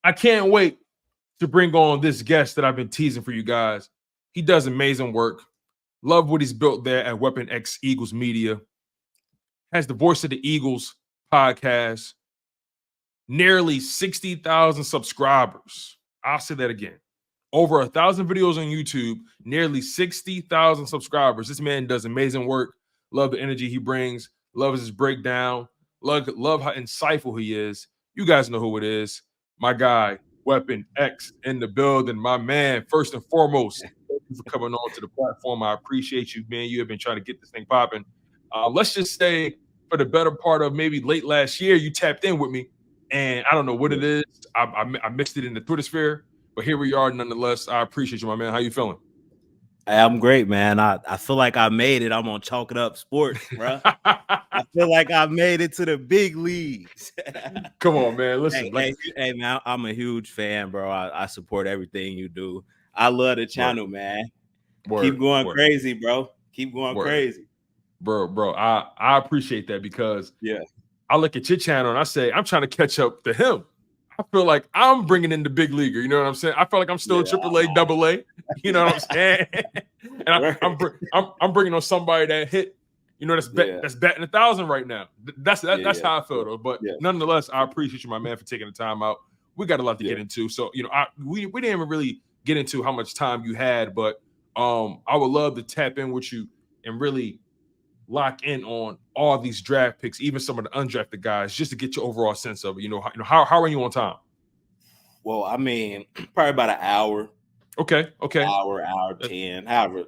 I can't wait to bring on this guest that I've been teasing for you guys. He does amazing work. Love what he's built there at Weapon X Eagles Media. Has the Voice of the Eagles podcast. Nearly 60,000 subscribers. I'll say that again. Over 1,000 videos on YouTube, nearly 60,000 subscribers. This man does amazing work. Love the energy he brings. Love his breakdown. Love how insightful he is. You guys know who it is. My guy, Weapon X in the building. My man, first and foremost, thank you for coming on to the platform. I appreciate you, man. You have been trying to get this thing popping. Let's just say for the better part of maybe late last year, you tapped in with me. And I don't know what it is. I mixed it in the Twitter sphere, but here we are nonetheless. I appreciate you, my man. How you feeling? Hey, I'm great, man. I feel like I made it. I'm on Chalk It Up Sports, bro. I feel like I made it to the big leagues. Come on, man. Listen. Hey, man, I'm a huge fan, bro. I support everything you do. I love the channel, man. Keep going crazy, bro. Keep going crazy. Bro. I appreciate that because I look at your channel and I say, I'm trying to catch up to him. I feel like I'm bringing in the big leaguer. You know what I'm saying? I feel like I'm still AAA, AA. You know what I'm saying? And I'm bringing on somebody that hit, that's batting 1,000 right now. That's how I feel though. But nonetheless, I appreciate you, my man, for taking the time out. We got a lot to get into. So, we didn't even really get into how much time you had, but I would love to tap in with you and really lock in on all these draft picks, even some of the undrafted guys, just to get your overall sense of it. How are you on time? Well, I mean, probably about an hour. Okay. Hour 10. However,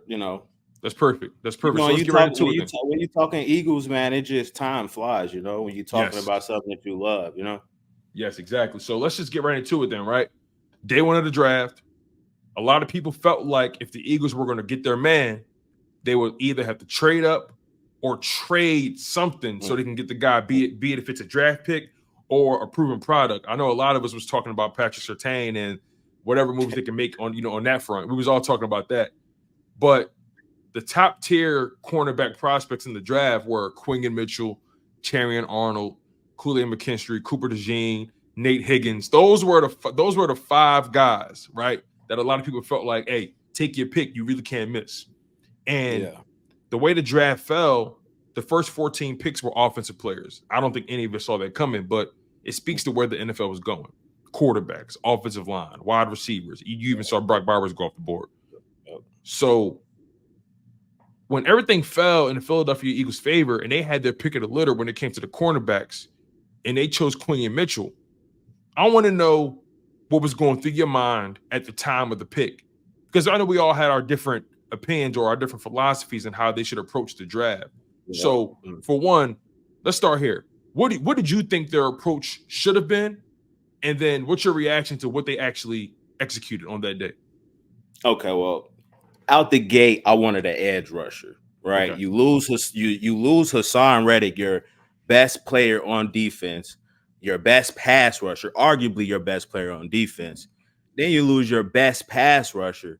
That's perfect. So let's get right into it. When you're talking Eagles, man, it just time flies. When you're talking about something that you love. Yes, exactly. So let's just get right into it then, right? Day one of the draft. A lot of people felt like if the Eagles were going to get their man, they would either have to trade up or trade something so they can get the guy, be it if it's a draft pick or a proven product. I know a lot of us was talking about Patrick Surtain and whatever moves they can make on that front. We was all talking about that. But the top tier cornerback prospects in the draft were Quinyon Mitchell, Terrion Arnold, Kool-Aid McKinstry, Cooper DeJean, Nate Higgins. Those were the five guys, right? That a lot of people felt like, hey, take your pick. You really can't miss. And the way the draft fell, the first 14 picks were offensive players. I don't think any of us saw that coming, but it speaks to where the NFL was going. Quarterbacks, offensive line, wide receivers. You even saw Brock Bowers go off the board. So when everything fell in the Philadelphia Eagles' favor and they had their pick of the litter when it came to the cornerbacks and they chose Quinyon Mitchell, I want to know what was going through your mind at the time of the pick. Because I know we all had our different opinions or our different philosophies and how they should approach the draft. So for one, let's start here. What did you think their approach should have been? And then what's your reaction to what they actually executed on that day? Okay, well, out the gate, I wanted an edge rusher, right? Okay. You lose Hassan Reddick, your best player on defense, your best pass rusher, arguably your best player on defense. Then you lose your best pass rusher.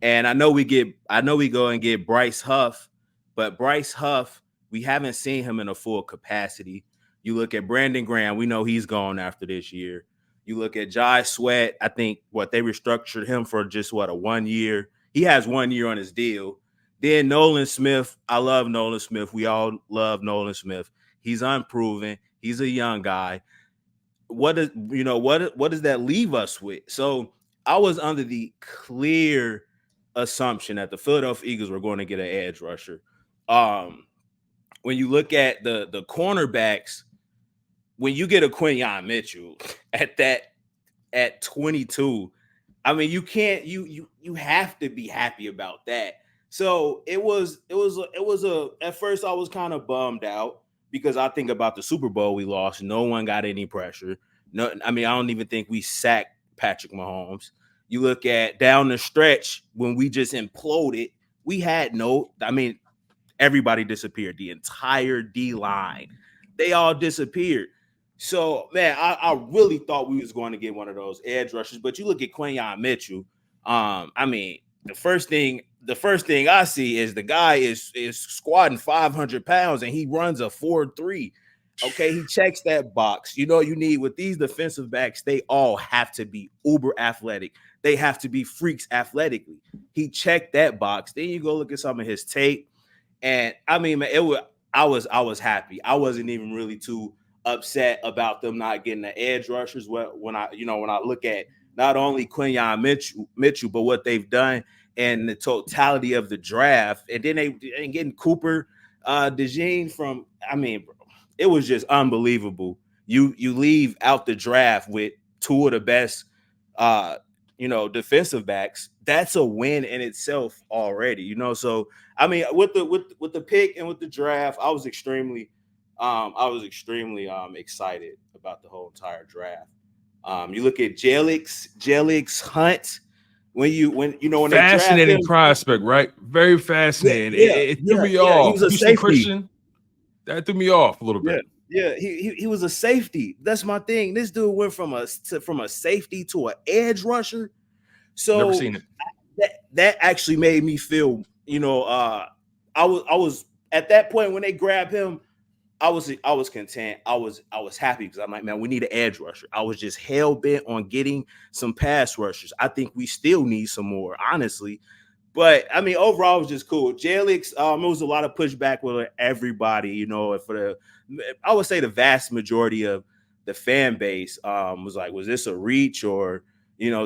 And I know we go and get Bryce Huff, but Bryce Huff, we haven't seen him in a full capacity. You look at Brandon Graham, we know he's gone after this year. You look at Jai Sweat, I think they restructured him for just a 1 year. He has 1 year on his deal. Then Nolan Smith, I love Nolan Smith. We all love Nolan Smith. He's unproven. He's a young guy. What does that leave us with? So I was under the clear assumption that the Philadelphia Eagles were going to get an edge rusher. When you look at the cornerbacks, when you get a Quinyon Mitchell at 22, I mean, you have to be happy about that. So it was at first I was kind of bummed out because I think about the Super Bowl we lost. No one got any pressure. No, I mean, I don't even think we sacked Patrick Mahomes. You look at down the stretch when we just imploded, we had everybody disappeared. The entire D line, they all disappeared. So, man, I really thought we was going to get one of those edge rushers. But you look at Quinyon Mitchell. The first thing I see is the guy is squatting 500 pounds and he runs a 4.3. Okay, he checks that box. You need with these defensive backs, they all have to be uber athletic. They have to be freaks athletically. He checked that box. Then you go look at some of his tape, and I mean, man, I was happy. I wasn't even really too upset about them not getting the edge rushers. When I look at not only Quinyon Mitchell, but what they've done and the totality of the draft, and then they getting Cooper Dejean from. I mean, bro, it was just unbelievable. You leave out the draft with two of the best, defensive backs. That's a win in itself already. So I mean, with the pick and with the draft, I was extremely excited about the whole entire draft. You look at Jalyx Hunt when they draft him. Fascinating prospect, right? Very fascinating. It threw me He off. was a Houston safety. Christian, that threw me off a little bit. Yeah, he was a safety. That's my thing. This dude went from a safety to an edge rusher. So Never seen it. That actually made me feel, I was at that point when they grabbed him, I was content. I was happy because I'm like, man, we need an edge rusher. I was just hell bent on getting some pass rushers. I think we still need some more, honestly. But I mean, overall, it was just cool. Jalyx, it was a lot of pushback with everybody, I would say the vast majority of the fan base was like, was this a reach or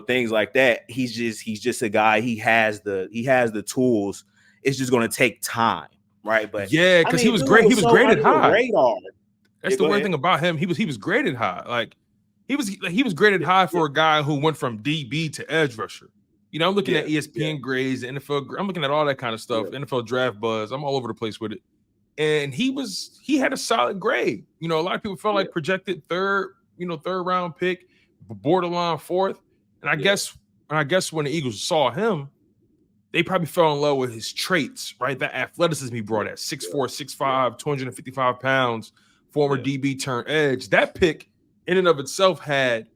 things like that. He's just a guy. He has the tools. It's just going to take time, right? But yeah, because he was great. He was so graded under the high. radar. That's the weird thing about him. He was graded high. Like he was graded high for a guy who went from DB to edge rusher. I'm looking at ESPN grades, NFL. I'm looking at all that kind of stuff. NFL draft buzz. I'm all over the place with it. And he had a solid grade. A lot of people felt like projected third round pick, borderline fourth. And I guess when the Eagles saw him, they probably fell in love with his traits, right? That athleticism he brought at 6'4", 6'5", 255 pounds, former DB turned edge. That pick in and of itself had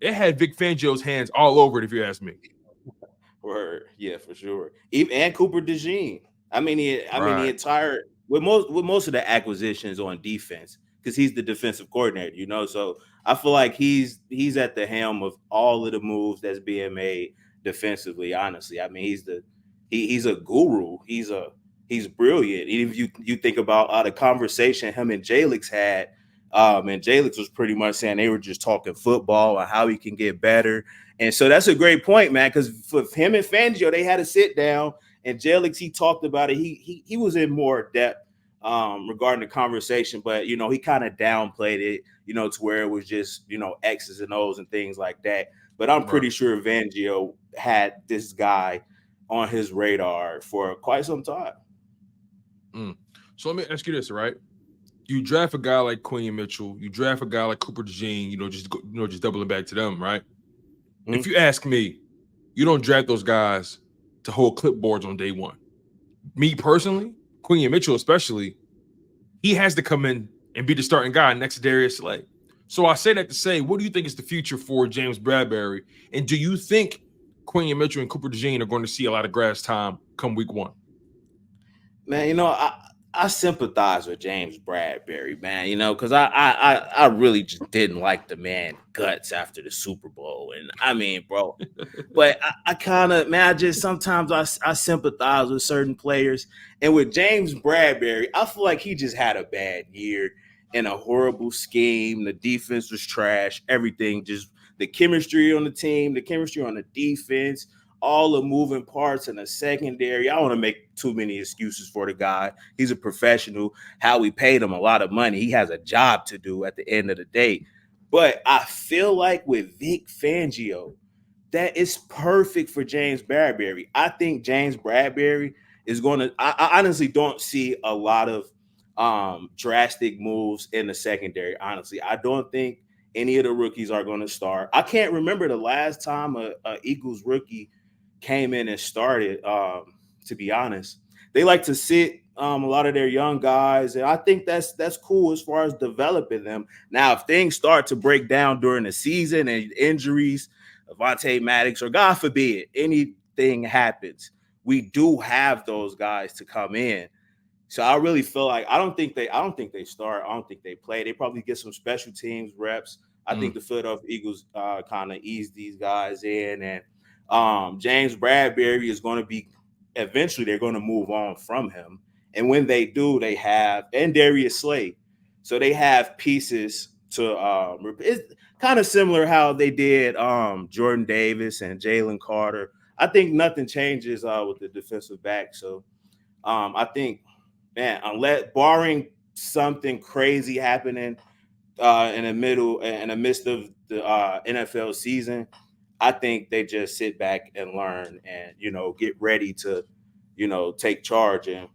Vic Fangio's hands all over it, if you ask me. Yeah, for sure. And Cooper Dejean. The entire with most of the acquisitions on defense, because he's the defensive coordinator, So I feel like he's at the helm of all of the moves that's being made defensively. Honestly, I mean, he's a guru. He's brilliant. Even if you think about the conversation him and Jalyx had, and Jalyx was pretty much saying they were just talking football and how he can get better. And so that's a great point, man, because for him and Fangio, they had to sit down, and Jalyx, he talked about it. He was in more depth regarding the conversation, but, he kind of downplayed it, to where it was just, X's and O's and things like that. But I'm pretty sure Fangio had this guy on his radar for quite some time. So let me ask you this, right? You draft a guy like Quinyon Mitchell, you draft a guy like Cooper Dejean, just doubling back to them, right? If you ask me, you don't draft those guys to hold clipboards on day one. Me personally, Quinyon Mitchell especially, he has to come in and be the starting guy next to Darius Slay. So I say that to say, what do you think is the future for James Bradberry? And do you think Quinyon Mitchell and Cooper Dejean are going to see a lot of grass time come week one? Man, I sympathize with James Bradberry, man, because I really just didn't like the man guts after the Super Bowl. And I mean, bro, but I kind of, man, sometimes I sympathize with certain players. And with James Bradberry, I feel like he just had a bad year in a horrible scheme. The defense was trash. Everything, just the chemistry on the team, the chemistry on the defense, all the moving parts in the secondary. I don't want to make too many excuses for the guy. He's a professional. How we paid him a lot of money. He has a job to do at the end of the day. But I feel like with Vic Fangio, that is perfect for James Bradberry. I think James Bradberry is going to – I honestly don't see a lot of drastic moves in the secondary, honestly. I don't think any of the rookies are going to start. I can't remember the last time a Eagles rookie came in and started, to be honest. They like to sit a lot of their young guys, and I think that's cool as far as developing them. Now, if things start to break down during the season and injuries, Avonte Maddox, or God forbid, anything happens, we do have those guys to come in So I really feel like I don't think they start. I don't think they play. They probably get some special teams reps. I think the Philadelphia Eagles kind of ease these guys in, and James Bradbury is going to be eventually they're going to move on from him, and when they do, they have and Darius Slay, so they have pieces to. It's kind of similar how they did Jordan Davis and Jalen Carter. I think nothing changes with the defensive back, so I think man, unless barring something crazy happening in the midst of the NFL season, I think they just sit back and learn and get ready to take charge and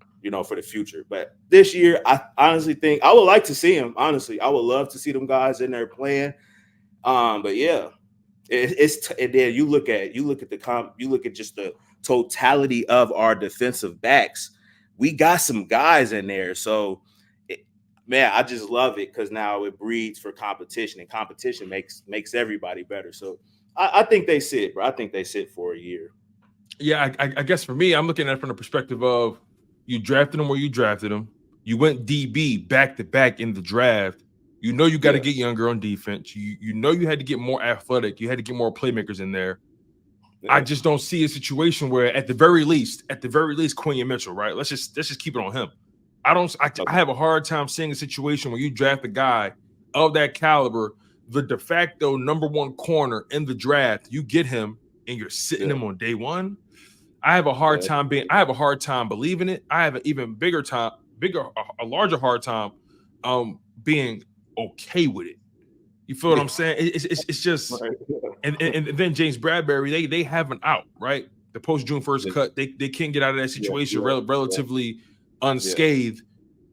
for the future. But this year, I honestly think I would like to see him. Honestly, I would love to see them guys in there playing. But yeah, then you look at just the totality of our defensive backs. We got some guys in there, so man, I just love it because now it breeds for competition, and competition makes everybody better. So I think they sit, bro. I think they sit for a year. Yeah, I guess for me, I'm looking at it from the perspective of you drafted him where you drafted him. You went DB back to back in the draft. You know you got to get younger on defense. You know you had to get more athletic. You had to get more playmakers in there. Yeah. I just don't see a situation where at the very least, Quinyon Mitchell, right? Let's just keep it on him. I have a hard time seeing a situation where you draft a guy of that caliber, the de facto number one corner in the draft. You get him and you're sitting him on day one. I have a hard time believing it. I have an even a larger hard time being okay with it. You feel what I'm saying? It's just and then James Bradbury, they have an out, right? The post June 1st cut, they can't get out of that situation relatively unscathed.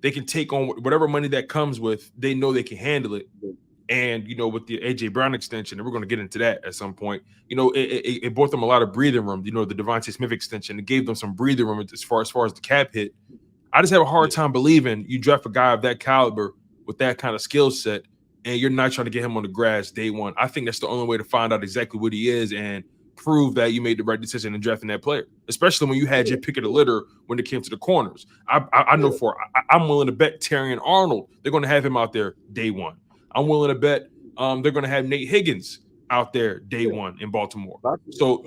They can take on whatever money that comes with. They know they can handle it. And, with the A.J. Brown extension, and we're going to get into that at some point, it brought them a lot of breathing room. The Devontae Smith extension, it gave them some breathing room as far as the cap hit. I just have a hard time believing you draft a guy of that caliber with that kind of skill set, and you're not trying to get him on the grass day one. I think that's the only way to find out exactly what he is and prove that you made the right decision in drafting that player, especially when you had your pick of the litter when it came to the corners. I know I'm willing to bet Terrion Arnold, they're going to have him out there day one. I'm willing to bet they're going to have Nate Higgins out there day one in Baltimore. So,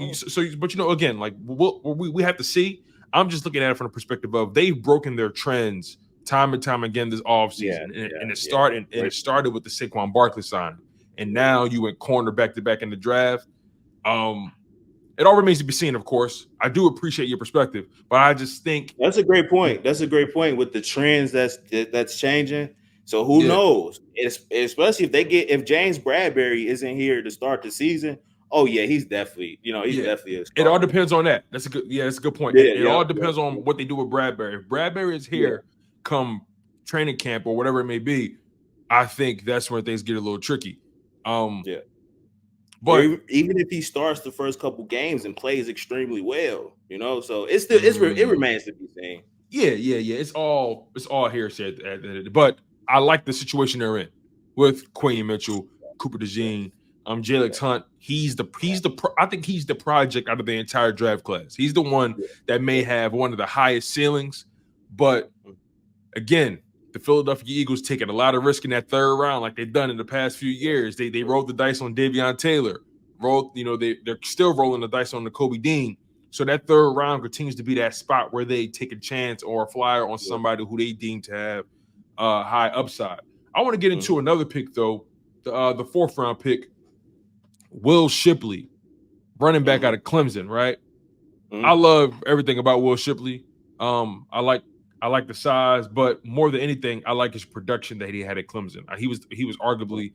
but again, like we have to see. I'm just looking at it from the perspective of they've broken their trends time and time again this offseason, and it started with the Saquon Barkley signing, and now you went corner back to back in the draft. It all remains to be seen, of course. I do appreciate your perspective, but I just think that's a great point. That's a great point with the trends that's changing. So who knows? Especially if James Bradbury isn't here to start the season. Oh yeah, he's definitely definitely a starter. It all depends on that. That's a good point. It all depends on what they do with Bradbury. If Bradbury is here come training camp or whatever it may be, I think that's where things get a little tricky. But even if he starts the first couple games and plays extremely well, so it remains to be seen. Yeah. It's all hearsay. But I like the situation they're in with Quinyon Mitchell, Cooper Dejean, Jalyx Hunt. I think he's the project out of the entire draft class. He's the one that may have one of the highest ceilings. But again, the Philadelphia Eagles taking a lot of risk in that third round, like they've done in the past few years. They rolled the dice on Dejean Taylor. They're still rolling the dice on Nakobe Dean. So that third round continues to be that spot where they take a chance or a flyer on somebody who they deem to have high upside. I want to get into another pick though, the fourth round pick, Will Shipley, running back out of Clemson. Right, I love everything about Will Shipley. I like the size, but more than anything, I like his production that he had at Clemson. He was arguably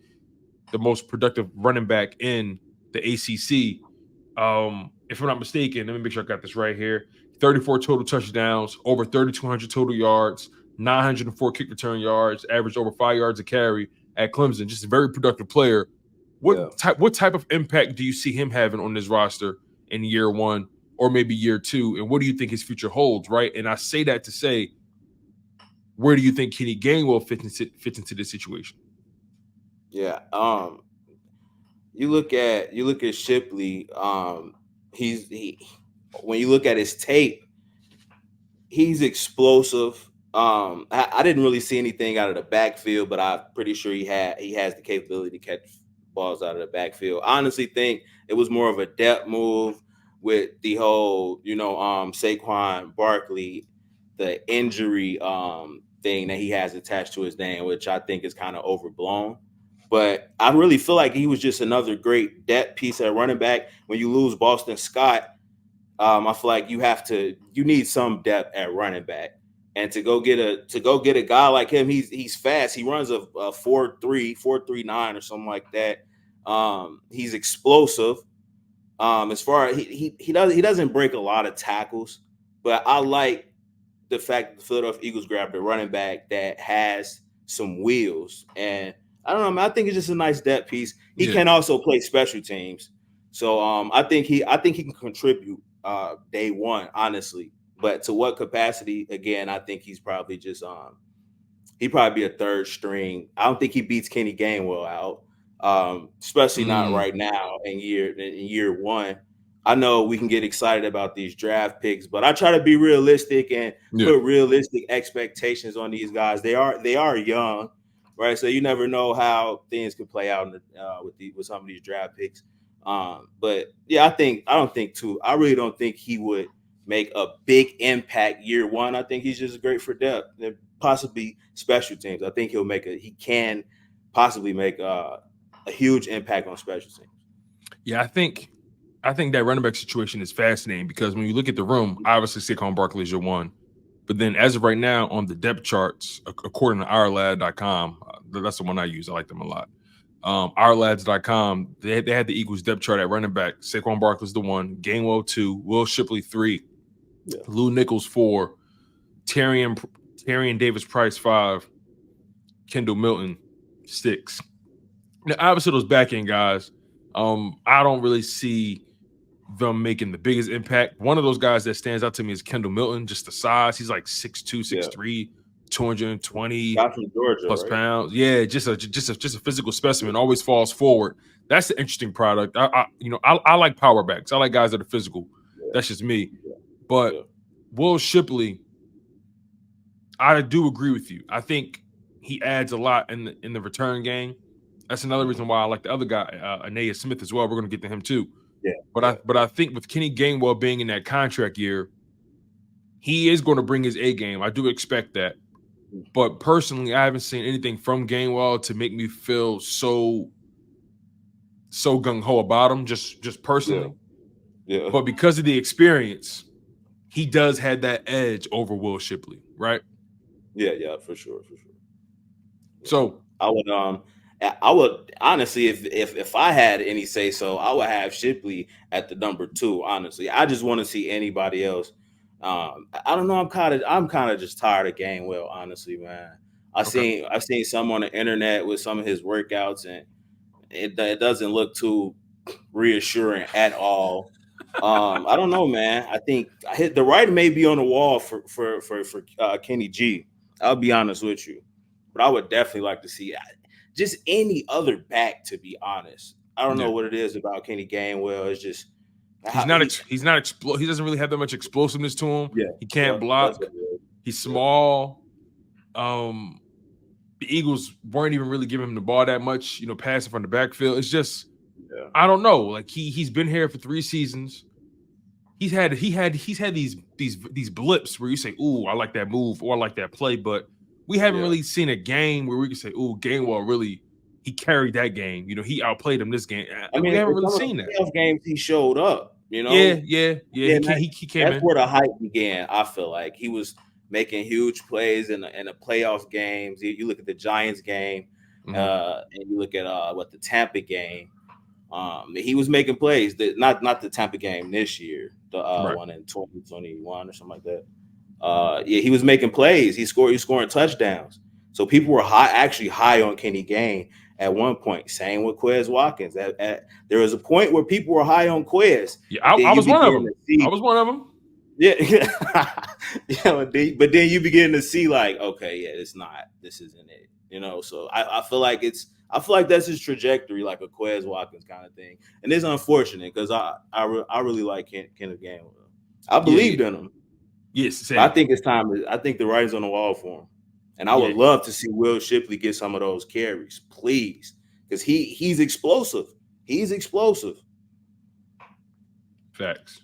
the most productive running back in the ACC. If I'm not mistaken, let me make sure I got this right here. 34 total touchdowns, over 3,200 total yards, 904 kick return yards, averaged over 5 yards a carry at Clemson. Just a very productive player. What type of impact do you see him having on this roster in year one or maybe year two? And what do you think his future holds, right? And I say that to say, where do you think Kenny Gainwell fits into this situation? Yeah. You look at Shipley. When you look at his tape, he's explosive. I didn't really see anything out of the backfield, but I'm pretty sure he has the capability to catch balls out of the backfield. I honestly think it was more of a depth move with the whole, Saquon Barkley, the injury thing that he has attached to his name, which I think is kind of overblown. But I really feel like he was just another great depth piece at running back. When you lose Boston Scott, I feel like you need some depth at running back, and to go get a guy like him, he's fast. He runs a 4.39 or something like that. He's explosive. As far as he doesn't break a lot of tackles, but I like the fact that the Philadelphia Eagles grabbed a running back that has some wheels, and I don't know, man, I think it's just a nice depth piece. He can also play special teams, so I think he can contribute day one, honestly. But to what capacity? Again, I think he's probably just he'd probably be a third string. I don't think he beats Kenny Gainwell out, especially not right now in year one. I know we can get excited about these draft picks, but I try to be realistic and put realistic expectations on these guys. They are young, right? So you never know how things could play out with some of these draft picks. But yeah, I really don't think he would make a big impact year one. I think he's just great for depth and possibly special teams. I think he can possibly make a huge impact on special teams. Yeah, I think that running back situation is fascinating because when you look at the room, obviously Saquon Barkley is your one. But then as of right now on the depth charts, according to ourlad.com, that's the one I use. I like them a lot. Ourlads.com, they had the Eagles depth chart at running back. Saquon Barkley's the one, Gainwell 2, Will Shipley 3, Lou Nichols 4, Tyrion Davis Price 5, Kendall Milton 6. Now, obviously those back end guys, I don't really see them making the biggest impact. One of those guys that stands out to me is Kendall Milton, just the size. He's like 6'2", 6'3", 220 guy from Georgia, plus right? pounds. Yeah, just a physical specimen. Always falls forward. That's the interesting product. I like power backs. I like guys that are physical. That's just me. But Will Shipley, I do agree with you. I think he adds a lot in the return game. That's another reason why I like the other guy, Ainias Smith, as well. We're going to get to him too. But I think with Kenny Gainwell being in that contract year, he is going to bring his A game. I do expect that. But personally, I haven't seen anything from Gainwell to make me feel so gung ho about him. Just personally. Yeah. But because of the experience, he does have that edge over Will Shipley, right? Yeah, for sure. So I would honestly, if I had any say so, I would have Shipley at the number 2. Honestly, I just want to see anybody else. I don't know. I'm kind of just tired of Gainwell. Honestly, man. I've seen some on the internet with some of his workouts, and it doesn't look too reassuring at all. I don't know, man. I think the writing may be on the wall for Kenny G. I'll be honest with you, but I would definitely like to see just any other back. To be honest, I don't know what it is about Kenny Gainwell. It's just he doesn't really have that much explosiveness to him. He can't block. He's small. The Eagles weren't even really giving him the ball that much, passing from the backfield. It's just I don't know. Like he's been here for 3 seasons. He's had these blips where you say, "Ooh, I like that move," or "I like that play," but we haven't really seen a game where we can say, "Ooh, Gainwell really he carried that game." He outplayed him this game. We haven't really seen that. Playoff games he showed up. Yeah. He came in. That's where the hype began. I feel like he was making huge plays in the playoff games. You look at the Giants game, and you look at the Tampa game. He was making plays. Not the Tampa game this year, the one in 2021 or something like that. He was making plays. He's scoring touchdowns. So people were high on Kenny Gain at one point. Same with Quez Watkins. There was a point where people were high on Quez. Yeah, I was one of them. I was one of them. Yeah, but then you begin to see like, okay, this isn't it. So I feel like that's his trajectory, like a Quez Watkins kind of thing, and it's unfortunate because I really like Kenneth Gainwell. I believed in him. Yes, I think it's time. I think the writing's on the wall for him, and I would love to see Will Shipley get some of those carries, please, because he's explosive. He's explosive. Facts.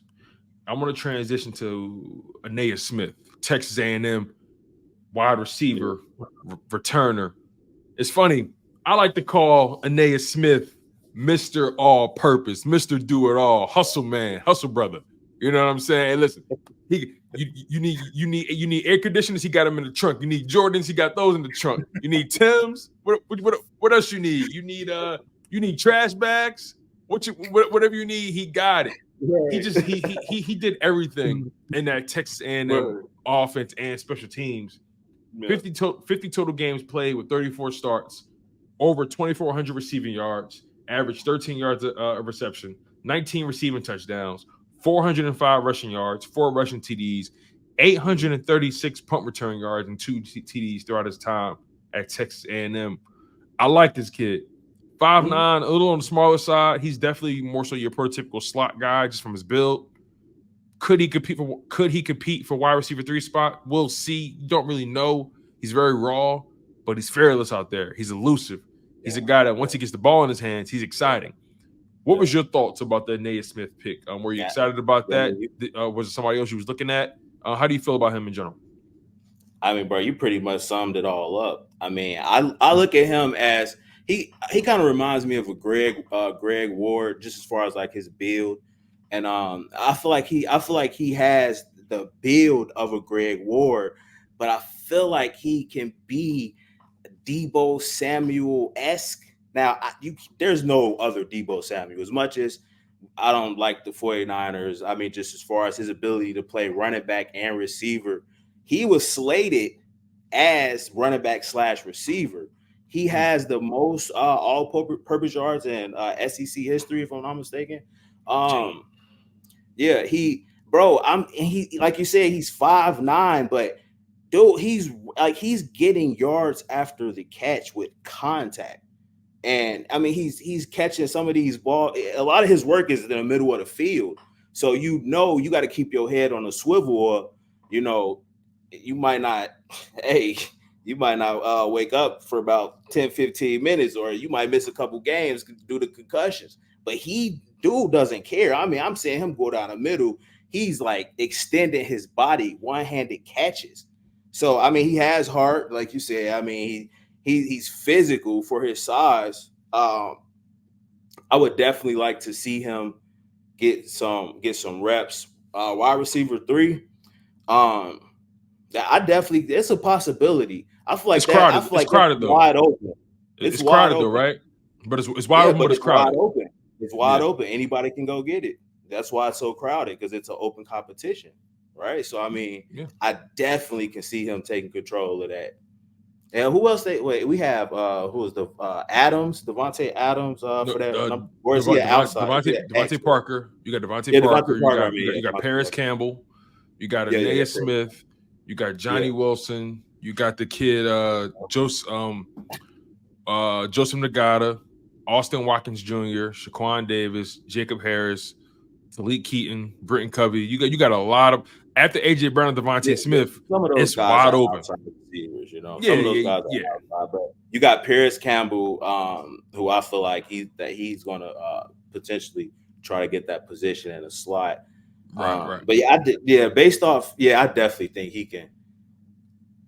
I'm going to transition to Ainias Smith, Texas A&M wide receiver, returner. It's funny. I like to call Ainias Smith Mr. All-Purpose, Mr. Do-It-All, hustle man, hustle brother. You know what I'm saying? Listen, you need air conditioners. He got them in the trunk. You need Jordans. He got those in the trunk. You need Timbs. What else you need? You need trash bags. Whatever you need, he got it. He did everything in that Texas A&M offense and special teams. 50 total games played with 34 starts, over 2,400 receiving yards, averaged 13 yards a reception, 19 receiving touchdowns, 405 rushing yards, 4 rushing TDs, 836 punt return yards, and 2 TDs throughout his time at Texas A&M. I like this kid. 5'9", a little on the smaller side. He's definitely more so your prototypical slot guy just from his build. Could he compete for wide receiver 3 spot? We'll see. You don't really know. He's very raw, but he's fearless out there. He's elusive. He's a guy that once he gets the ball in his hands, he's exciting. What was your thoughts about the Ainias Smith pick? Were you excited about that? Was it somebody else you was looking at? How do you feel about him in general? I mean, bro, you pretty much summed it all up. I mean, I look at him as he kind of reminds me of a Greg Ward, just as far as like his build. And I feel like he has the build of a Greg Ward, but I feel like he can be Deebo Samuel-esque. Now, there's no other Deebo Samuel. As much as I don't like the 49ers, I mean, just as far as his ability to play running back and receiver, he was slated as running back / receiver. He has the most all-purpose yards in SEC history, if I'm not mistaken. Yeah, he like you said, he's 5'9", but dude, he's getting yards after the catch with contact. And I mean, he's catching some of these balls. A lot of his work is in the middle of the field. So you got to keep your head on a swivel, or you might not wake up for about 10-15 minutes, or you might miss a couple games due to concussions. But dude doesn't care. I mean, I'm seeing him go down the middle. He's like extending his body, one-handed catches. So I mean, he has heart, like you said. I mean, he's physical for his size. I would definitely like to see him get some reps. Wide receiver 3. It's a possibility. I feel like it's crowded. It's crowded though. Wide open. It's crowded though, right? But it's wide open, but it's crowded. Wide open. It's wide open. Anybody can go get it. That's why it's so crowded, because it's an open competition, right? So I mean, I definitely can see him taking control of that. And who else? We have who is the Devontae Adams for that? Or is he outside? Devontae Parker. You got Devontae Parker. You got Paris Campbell. You got Ainias Smith. You got Johnny Wilson. You got the kid Joseph Nagata, Austin Watkins Jr., Shaquan Davis, Jacob Harris, Talik Keaton, Britton Covey. You got a lot of after AJ Brown and Devontae Smith. Some of those it's guys wide are open. Receivers, some of those guys are outside, but you got Paris Campbell, who I feel like he's going to potentially try to get that position in a slot. Right. But I definitely think he can.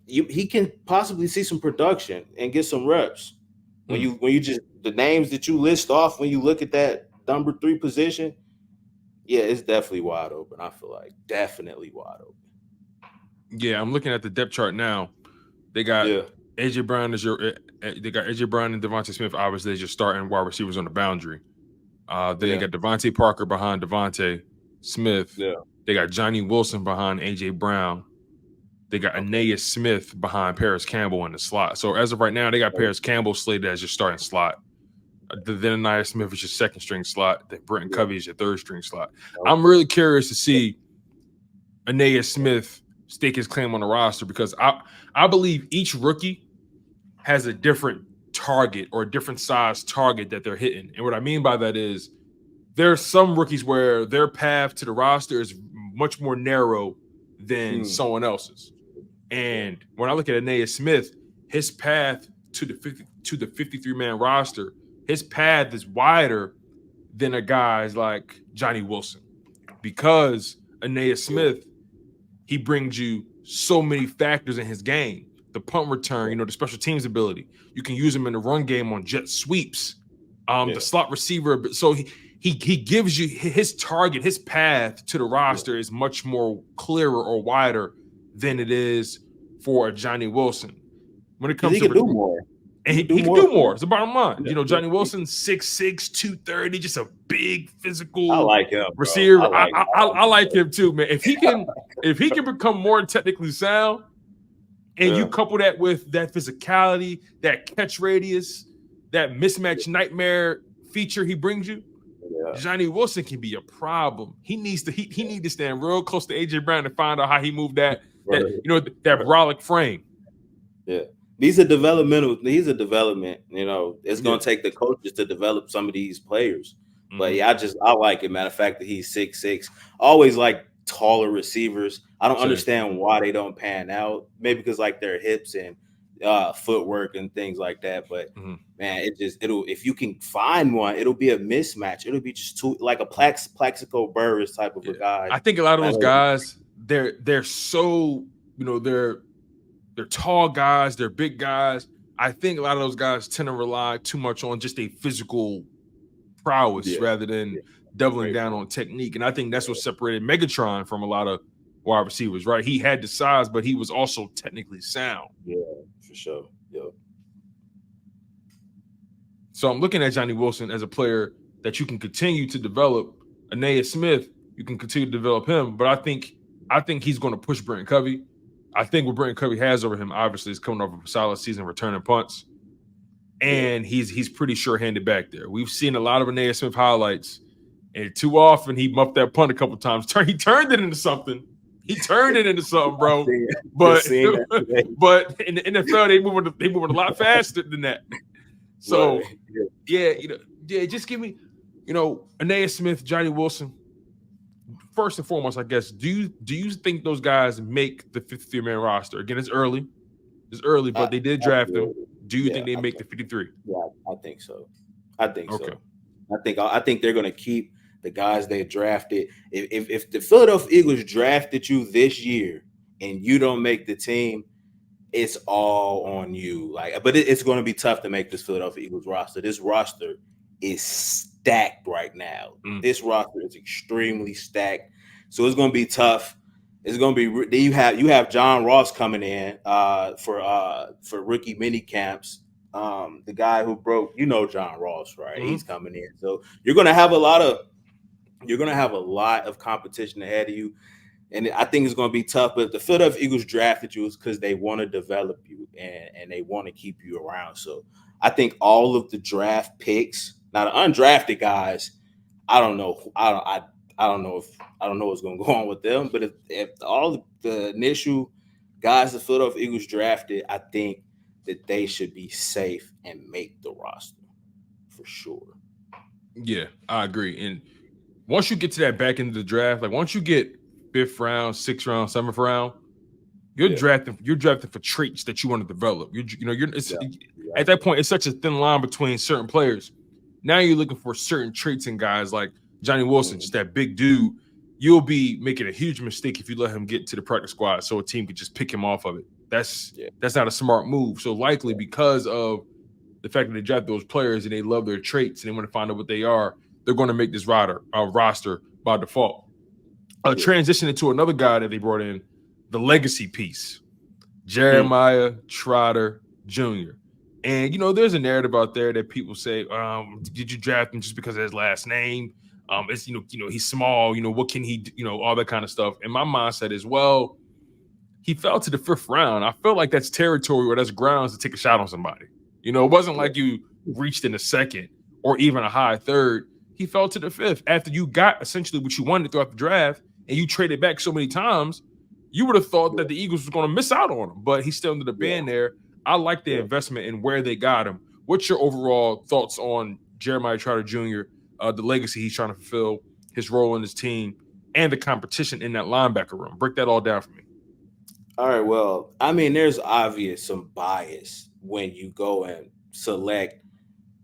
He can possibly see some production and get some reps. When you just the names that you list off, when you look at that number 3 position, it's definitely wide open. I feel like definitely wide open. Yeah, I'm looking at the depth chart now. They got AJ Brown they got AJ Brown and Devontae Smith obviously as your starting wide receivers on the boundary. Then they got Devontae Parker behind Devontae Smith. Yeah. They got Johnny Wilson behind AJ Brown. They got Ainias Smith behind Paris Campbell in the slot. So as of right now, they got Paris Campbell slated as your starting slot. Then Ainias Smith is your second string slot. Then Britton Covey is your third string slot. I'm really curious to see Ainias Smith stake his claim on the roster, because I believe each rookie has a different target or a different size target that they're hitting. And what I mean by that is there are some rookies where their path to the roster is much more narrow than someone else's. And when I look at Ainias Smith, his path to the 53-man roster, his path is wider than a guy's like Johnny Wilson, because Ainias Smith, he brings you so many factors in his game. The punt return, the special teams ability. You can use him in the run game on jet sweeps. The slot receiver. So he gives you his target, his path to the roster is much more clearer or wider than it is for a Johnny Wilson. When it comes he to can do more. And he can do more. It's the bottom line. Johnny Wilson, 6'6", 230, just a big physical I like him, receiver. I like him too, man. If he can become more technically sound, and you couple that with that physicality, that catch radius, that mismatch nightmare feature he brings you, Johnny Wilson can be a problem. He needs to stand real close to AJ Brown to find out how he moved that brolic frame. Yeah. He's a development. It's going to take the coaches to develop some of these players. But I like it. Matter of fact, that he's 6'6". Always like taller receivers. I don't understand why they don't pan out. Maybe because like their hips and footwork and things like that. But man, it'll if you can find one, it'll be a mismatch. It'll be just too like a Plaxico Burress type of a guy. I think a lot of those guys, they're so they're tall guys, they're big guys. I think a lot of those guys tend to rely too much on just a physical prowess rather than doubling down on technique. And I think that's what separated Megatron from a lot of wide receivers, right? He had the size, but he was also technically sound. Yeah, for sure. Yeah. So I'm looking at Johnny Wilson as a player that you can continue to develop. Ainias Smith, you can continue to develop him, but I think he's going to push Brent Covey. I think what Brent Covey has over him, obviously, is coming off of a solid season returning punts. And he's pretty sure-handed back there. We've seen a lot of Ainias Smith highlights, and too often he muffed that punt a couple times. He turned it into something. Bro. But in the NFL, they moving a lot faster than that. So just give me, Ainias Smith, Johnny Wilson. First and foremost, I guess, do you think those guys make the 53-man roster? Again, it's early, but they did draft them. Do you think they make the 53? Yeah, I think so. So. I think they're going to keep the guys they drafted. If the Philadelphia Eagles drafted you this year and you don't make the team, it's all on you. But it's going to be tough to make this Philadelphia Eagles roster. This roster is stacked right now. This roster is extremely stacked, so it's going to be tough. It's going to be. You have John Ross coming in for rookie mini camps. The guy who broke, John Ross, right? He's coming in, so you're going to have a lot of competition ahead of you, and I think it's going to be tough. But if the Philadelphia Eagles drafted you, it's because they want to develop you and they want to keep you around. So I think all of the draft picks. Now the undrafted guys, I don't know. I don't know what's going to go on with them. But if all the initial guys the Philadelphia Eagles drafted, I think that they should be safe and make the roster for sure. Yeah, I agree. And once you get to that back end of the draft, like once you get 5th round, 6th round, 7th round, you're drafting for traits that you want to develop. At that point, it's such a thin line between certain players. Now you're looking for certain traits in guys like Johnny Wilson, just that big dude. You'll be making a huge mistake if you let him get to the practice squad so a team could just pick him off of it. That's not a smart move. So likely because of the fact that they draft those players and they love their traits and they want to find out what they are, they're going to make this roster by default. Transitioning to another guy that they brought in, the legacy piece, Jeremiah Trotter Jr. And, there's a narrative out there that people say, did you draft him just because of his last name? It's, he's small, what can he do, all that kind of stuff. And my mindset is, well, he fell to the 5th round. I feel like that's territory or that's grounds to take a shot on somebody. It wasn't like you reached in the 2nd or even a high 3rd. He fell to the 5th after you got essentially what you wanted throughout the draft and you traded back so many times. You would have thought that the Eagles was going to miss out on him, but he still ended up being there. I like the investment in where they got him. What's your overall thoughts on Jeremiah Trotter Jr., the legacy he's trying to fulfill, his role in his team, and the competition in that linebacker room? Break that all down for me. All right. Well, I mean, there's obvious some bias when you go and select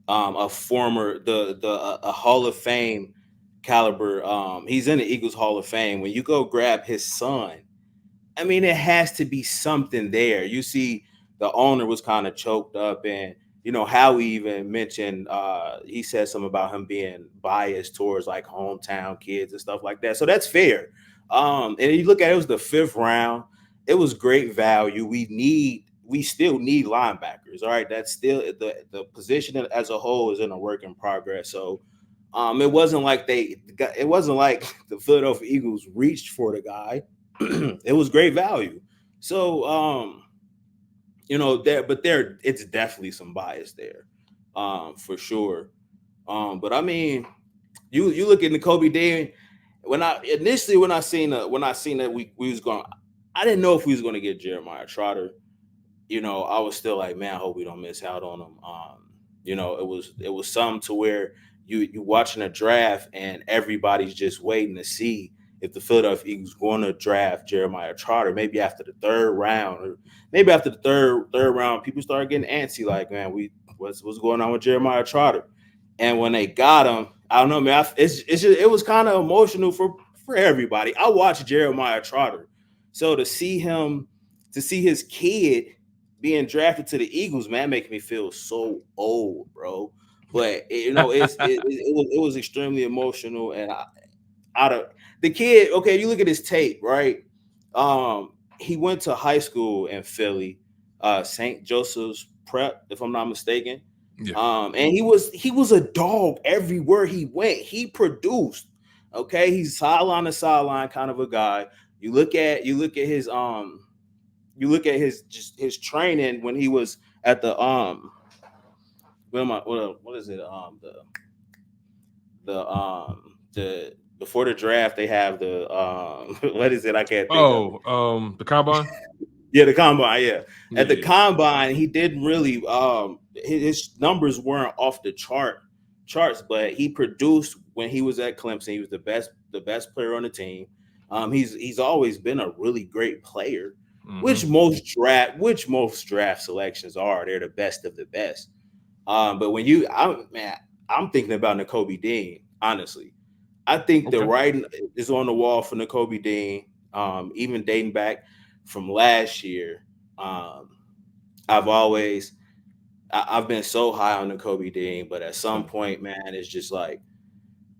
a former a Hall of Fame caliber. He's in the Eagles Hall of Fame. When you go grab his son, I mean, it has to be something there. You see, the owner was kind of choked up, and Howie even mentioned he said something about him being biased towards like hometown kids and stuff like that. So that's fair. And you look at it was the 5th round. It was great value. We still need linebackers. All right, that's still the position as a whole is in a work in progress. So it wasn't like the Philadelphia Eagles reached for the guy. It was great value. So it's definitely some bias there, for sure. But I mean, you look at Nakobe Dean. When I seen that we was going, I didn't know if we was going to get Jeremiah Trotter. I was still like, man, I hope we don't miss out on him. It was something to where you watching a draft and everybody's just waiting to see if the Philadelphia Eagles going to draft Jeremiah Trotter. Maybe after the 3rd round, or maybe after the third round, people start getting antsy. Like, man, what's going on with Jeremiah Trotter? And when they got him, I don't know, man. It was kind of emotional for everybody. I watched Jeremiah Trotter, so to see his kid being drafted to the Eagles, man, making me feel so old, bro. But it was extremely emotional, and the kid. Okay, you look at his tape, right? He went to high school in Philly, St. Joseph's Prep, if I'm not mistaken. Yeah. And he was a dog everywhere he went. He produced. Okay, he's sideline to sideline kind of a guy. You look at his his training when he was at the what is it the before the draft they have the what is it, I can't think of the combine. Yeah, the combine. Yeah, at the combine he didn't really his numbers weren't off the charts, but he produced when he was at Clemson. He was the best player on the team. He's always been a really great player. Mm-hmm. Which most draft selections are. They're the best of the best. But when I'm thinking about Nakobe Dean, honestly. I think the writing is on the wall for Nakobe Dean, even dating back from last year. I've been so high on Nakobe Dean, but at some point, man, it's just like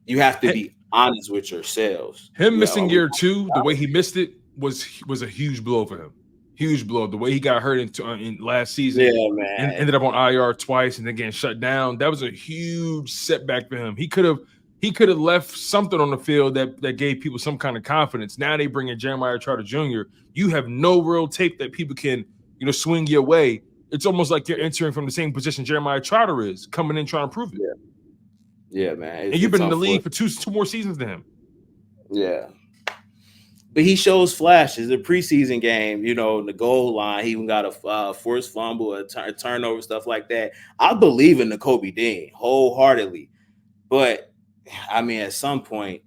you have to be honest with yourselves. Him missing year 2, the way he missed it was a huge blow for him. Huge blow. The way he got hurt in last season, man, and ended up on IR twice and then getting shut down. That was a huge setback for him. He could have left something on the field that gave people some kind of confidence. Now they bring in Jeremiah Trotter Jr. You have no real tape that people can swing your way. It's almost like you're entering from the same position Jeremiah Trotter is, coming in trying to prove it. Yeah, man. And you've been in the league for two more seasons than him. Yeah. But he shows flashes. The preseason game, the goal line, he even got a forced fumble, a turnover, stuff like that. I believe in Nakobe Dean wholeheartedly. But, I mean, at some point,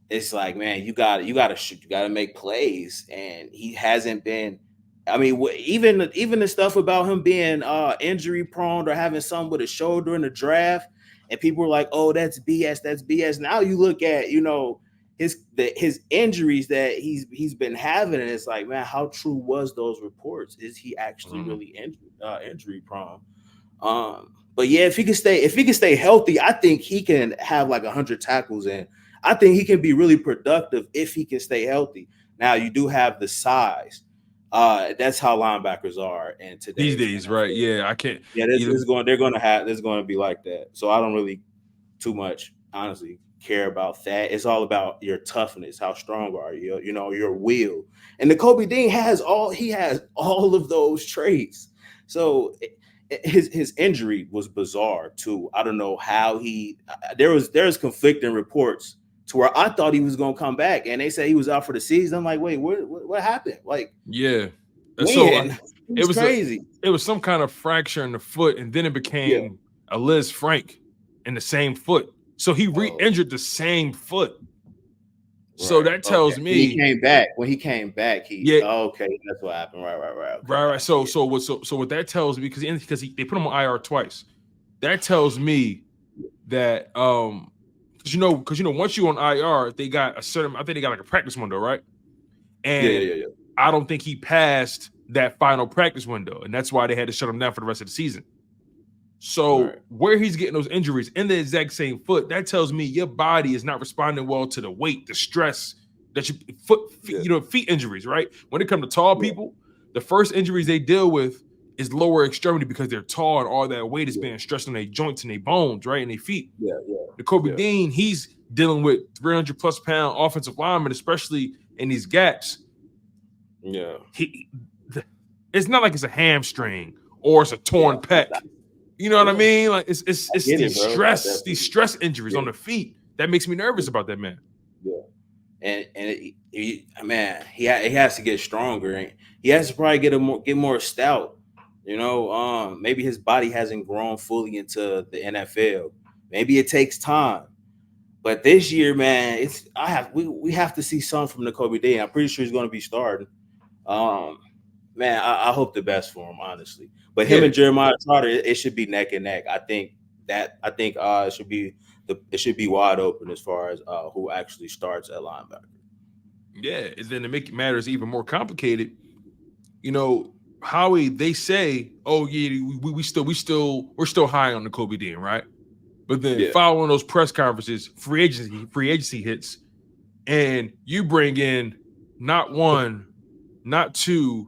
it's like, man, you got to shoot. You got to make plays. And he hasn't been – I mean, even the stuff about him being injury prone or having something with his shoulder in the draft, and people were like, oh, that's BS, that's BS. Now you look at, his injuries that he's been having, and it's like, man, how true was those reports? Is he actually really injury prone? But yeah, if he can stay healthy, I think he can have like 100 tackles, and I think he can be really productive if he can stay healthy. Now you do have the size. That's how linebackers are, and these days, right? Yeah, I can't. Yeah, there's going to be like that. So I don't really too much, honestly, care about that. It's all about your toughness. How strong are you? Your will. And Nakobe Dean has all of those traits. So his injury was bizarre too. I don't know how there's conflicting reports to where I thought he was going to come back, and they said he was out for the season. I'm like, wait, what happened? Like, yeah, so it was crazy. It was some kind of fracture in the foot, and then it became a Liz Frank in the same foot. So he re-injured the same foot. So that tells me when he came back, okay, that's what happened. Right. So what that tells me, because they put him on IR twice. That tells me that because once you on IR, they got a certain, I think they got like a practice window, right? And yeah. I don't think he passed that final practice window, and that's why they had to shut him down for the rest of the season. So where he's getting those injuries in the exact same foot, that tells me your body is not responding well to the weight, the stress that feet injuries, right? When it comes to tall people, the first injuries they deal with is lower extremity because they're tall and all that weight is being stressed on their joints and their bones, right? And their feet. Nakobe Dean, he's dealing with 300 plus pound offensive linemen, especially in these gaps. Yeah. It's not like it's a hamstring or it's a torn pec. You know what I mean? Like it's these stress injuries on the feet that makes me nervous about that man. Yeah, and he has to get stronger, and he has to probably get more stout. Maybe his body hasn't grown fully into the NFL. Maybe it takes time, but this year, man, we have to see something from Nakobe Dean. I'm pretty sure he's going to be starting. Man, I hope the best for him, honestly. But him and Jeremiah Trotter, it should be neck and neck. I think it should be wide open as far as who actually starts at linebacker. Yeah, and then to make matters even more complicated, Howie, they say, "Oh yeah, we're still high on Nakobe Dean, right?" But then following those press conferences, free agency hits, and you bring in not one, not two,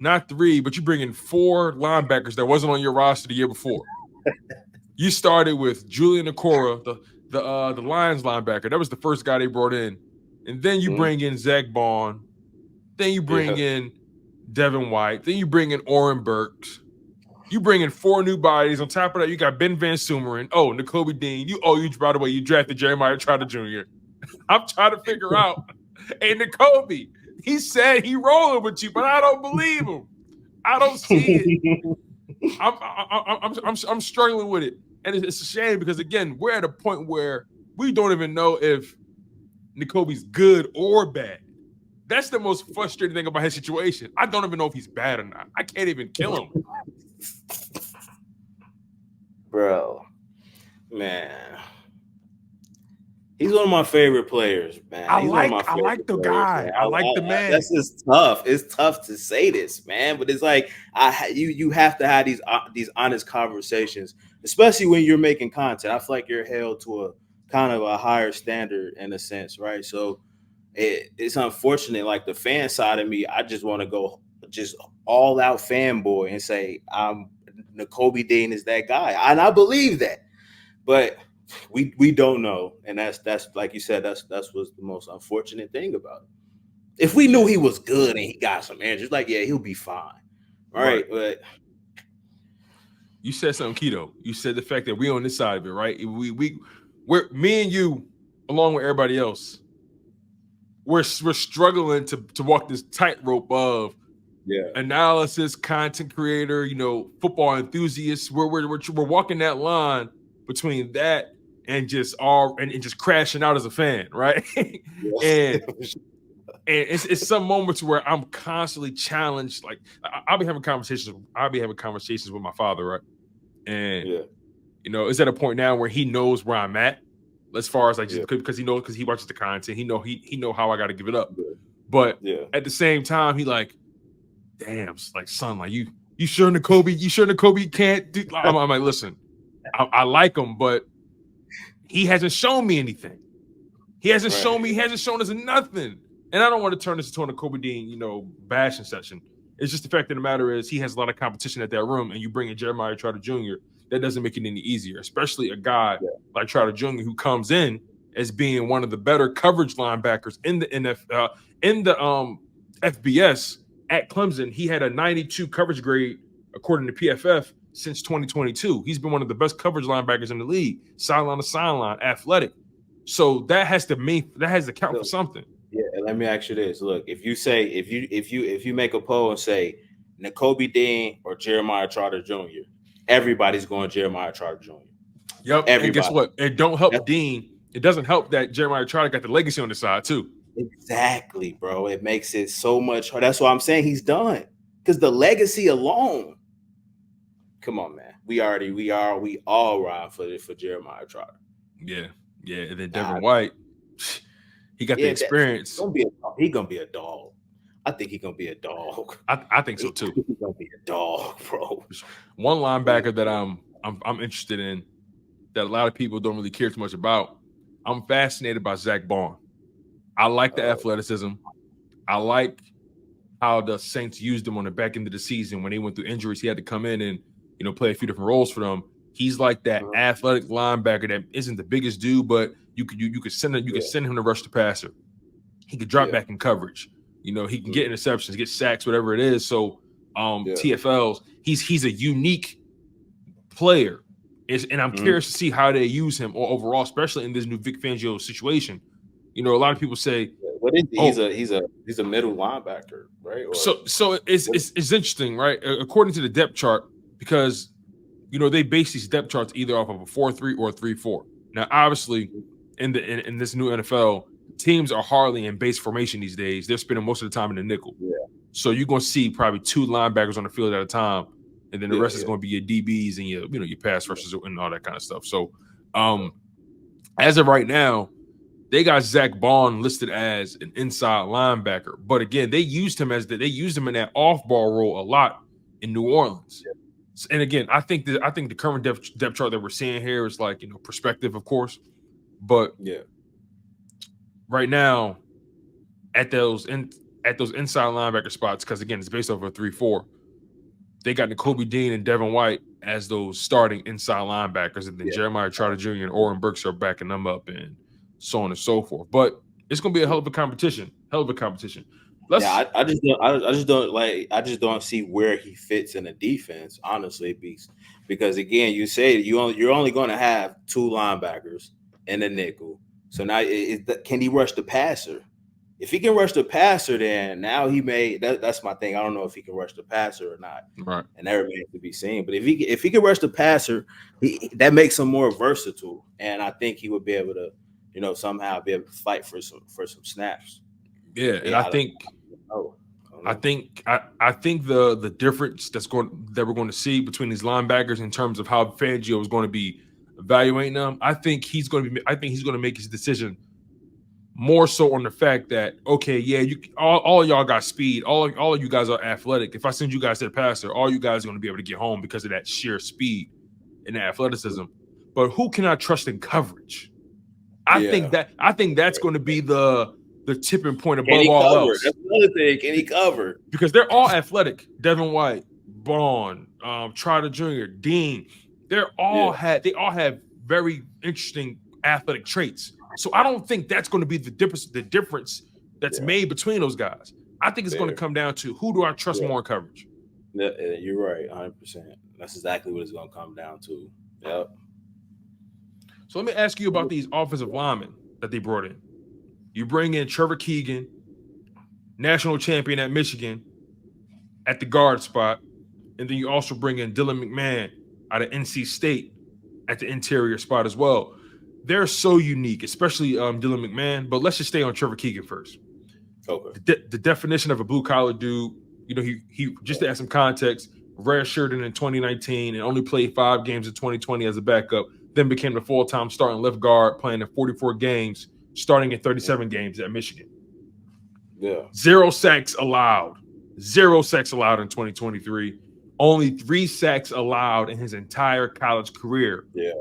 not three, but you bring in 4 linebackers that wasn't on your roster the year before. You started with Julian Okora, the Lions linebacker. That was the first guy they brought in. And then you bring in Zack Baun. Then you bring in Devin White. Then you bring in Oren Burks. You bring in 4 new bodies. On top of that, you got Ben Van Sumeren. Oh, Nakobe Dean. By the way, you drafted Jeremiah Trotter Jr. I'm trying to figure out. Hey, Nakobe, he said he rolling with you, but I don't believe him. I don't see it. I'm struggling with it, and it's a shame because again, we're at a point where we don't even know if Nakobe's good or bad. That's the most frustrating thing about his situation. I don't even know if he's bad or not. I can't even kill him, bro. Man. He's one of my favorite players, man. I like the guy. Man. I like the man. That's just tough. It's tough to say this, man. But it's like you have to have these honest conversations, especially when you're making content. I feel like you're held to a kind of a higher standard in a sense, right? So it's unfortunate. Like the fan side of me, I just want to go just all out fanboy and say Nakobe Dean is that guy, and I believe that, but. We don't know, and that's like you said, that's what's the most unfortunate thing about it. If we knew he was good and he got some answers, like he'll be fine, right? But you said something, Keto. You said the fact that we on this side of it, right? We're me and you, along with everybody else, we're struggling to walk this tightrope of analysis, content creator, football enthusiasts. We're walking that line between that and just crashing out as a fan, right? and it's some moments where I'm constantly challenged. Like I'll be having conversations with my father, right? And it's at a point now where he knows where I'm at, as far as like because he watches the content, he know how I got to give it up. But at the same time, he like, damn, like son, like you sure Nakobe can't do? I'm like, listen. I like him, but he hasn't shown me anything. He hasn't shown us nothing. And I don't want to turn this into a Nakobe Dean, bashing session. It's just the fact of the matter is he has a lot of competition at that room, and you bring in Jeremiah Trotter Jr., that doesn't make it any easier, especially a guy like Trotter Jr. who comes in as being one of the better coverage linebackers in the FBS at Clemson. He had a 92 coverage grade according to PFF. Since 2022, he's been one of the best coverage linebackers in the league, sideline to sideline, athletic. So that has to count for something. Yeah, and let me ask you this: look, if you make a poll and say Nakobe Dean or Jeremiah Trotter Jr., everybody's going Jeremiah Trotter Jr. Yep. Everybody. And guess what? It don't help Dean. It doesn't help that Jeremiah Trotter got the legacy on the side too. Exactly, bro. It makes it so much hard. That's why I'm saying he's done. Because the legacy alone. Come on, man. We all ride for Jeremiah Trotter. Yeah. And then Devin White, he got the experience. He's gonna be a dog. I think he's gonna be a dog. I think so too. He's gonna be a dog, bro. One linebacker that I'm interested in that a lot of people don't really care too much about. I'm fascinated by Zack Baun. I like the athleticism. I like how the Saints used him on the back end of the season when they went through injuries. He had to come in and play a few different roles for them. He's like that athletic linebacker that isn't the biggest dude, but you could send him to rush the passer. He could drop back in coverage. He can get interceptions, get sacks, whatever it is. So TFLs, he's a unique player. And I'm curious to see how they use him overall, especially in this new Vic Fangio situation. A lot of people say, "What is he's a middle linebacker, right?" So it's interesting, right? According to the depth chart, because they base these depth charts either off of a 4-3 or a 3-4. Now, obviously, in this new NFL, teams are hardly in base formation these days. They're spending most of the time in the nickel. Yeah. So you're going to see probably 2 linebackers on the field at a time, and then the rest is going to be your DBs and your pass rushers and all that kind of stuff. So, as of right now, they got Zack Baun listed as an inside linebacker, but again, they used him in that off-ball role a lot in New Orleans. Yeah. And again, I think the current depth chart that we're seeing here is like perspective, of course, but right now at those inside linebacker spots, because again, it's based off of a 3-4. They got Nakobe Dean and Devin White as those starting inside linebackers, and then Jeremiah Trotter Jr. and Oren Burks are backing them up, and so on and so forth. But it's going to be a hell of a competition. I just don't see where he fits in the defense, honestly, because again, you say you're only going to have 2 linebackers in the nickel. So now, can he rush the passer? If he can rush the passer, then now he may. That's my thing. I don't know if he can rush the passer or not, right? And that remains to be seen. But if he can rush the passer, that makes him more versatile, and I think he would be able to, somehow be able to fight for some snaps. Yeah, and I think the difference that we're going to see between these linebackers in terms of how Fangio is going to be evaluating them, I think he's going to make his decision more so on the fact that, okay, yeah, all y'all got speed, all of you guys are athletic. If I send you guys to the passer, all you guys are going to be able to get home because of that sheer speed and the athleticism. But who can I trust in coverage? I think that's going to be the tipping point above all else. That's another thing. Can he cover? Because they're all athletic. Devin White, Baun, Trotter Jr., Dean. They all have very interesting athletic traits. So I don't think that's going to be the difference that's made between those guys. I think it's going to come down to who do I trust more in coverage. Yeah, you're right, 100%. That's exactly what it's going to come down to. Yep. So let me ask you about these offensive linemen that they brought in. You bring in Trevor Keegan, national champion at Michigan, at the guard spot, and then you also bring in Dylan McMahon out of NC State at the interior spot as well. They're so unique, especially Dylan McMahon. But let's just stay on Trevor Keegan first. Okay. The definition of a blue collar dude. He just to add some context, redshirted in 2019 and only played 5 games in 2020 as a backup. Then became the full-time starting left guard, playing in 44 games, starting in 37 games at Michigan. Yeah. 0 sacks allowed. 0 sacks allowed in 2023. Only 3 sacks allowed in his entire college career. Yeah.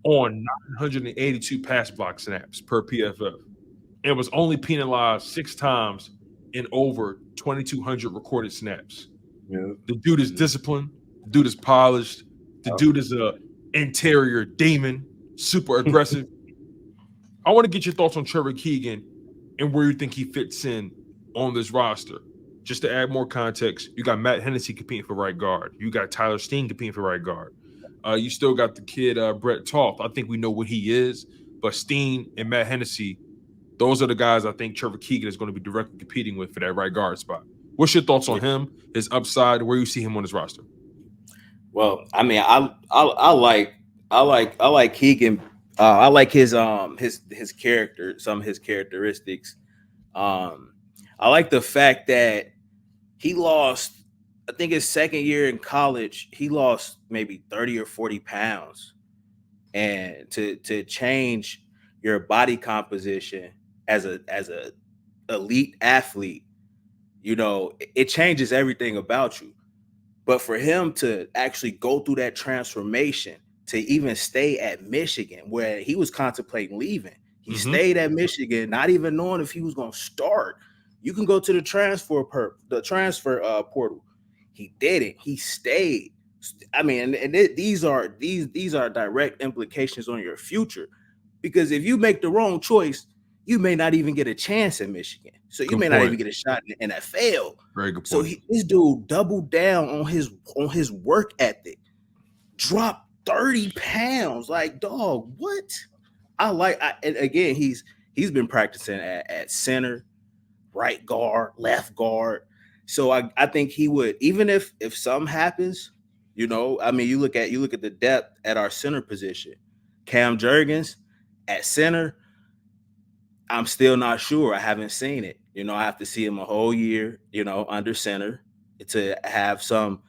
On 982 pass block snaps per PFF. And was only penalized 6 times in over 2,200 recorded snaps. Yeah. The dude is disciplined. The dude is polished. The dude is a interior demon, super aggressive. I want to get your thoughts on Trevor Keegan and where you think he fits in on this roster. Just to add more context, you got Matt Hennessy competing for right guard. You got Tyler Steen competing for right guard. You still got the kid Brett Toth. I think we know what he is, but Steen and Matt Hennessy, those are the guys I think Trevor Keegan is going to be directly competing with for that right guard spot. What's your thoughts on him, his upside, where you see him on his roster? Well, I mean, I like Keegan. I like his character, some of his characteristics. I like the fact that he lost, I think his second year in college, he lost maybe 30 or 40 pounds. And to change your body composition as a elite athlete, it changes everything about you. But for him to actually go through that transformation, to even stay at Michigan, where he was contemplating leaving, he stayed at Michigan, not even knowing if he was going to start. You can go to the transfer portal. He didn't. He stayed. I mean, these are direct implications on your future, because if you make the wrong choice, you may not even get a chance in Michigan. So you may not even get a shot in the NFL. Very good point. So this dude doubled down on his work ethic, dropped 30 pounds. Like, dog, what? And again, he's been practicing at center, right guard, left guard. So I think he would, even if something happens, I mean, you look at the depth at our center position. Cam Jurgens at center, I'm still not sure. I haven't seen it. I have to see him a whole year, under center to have some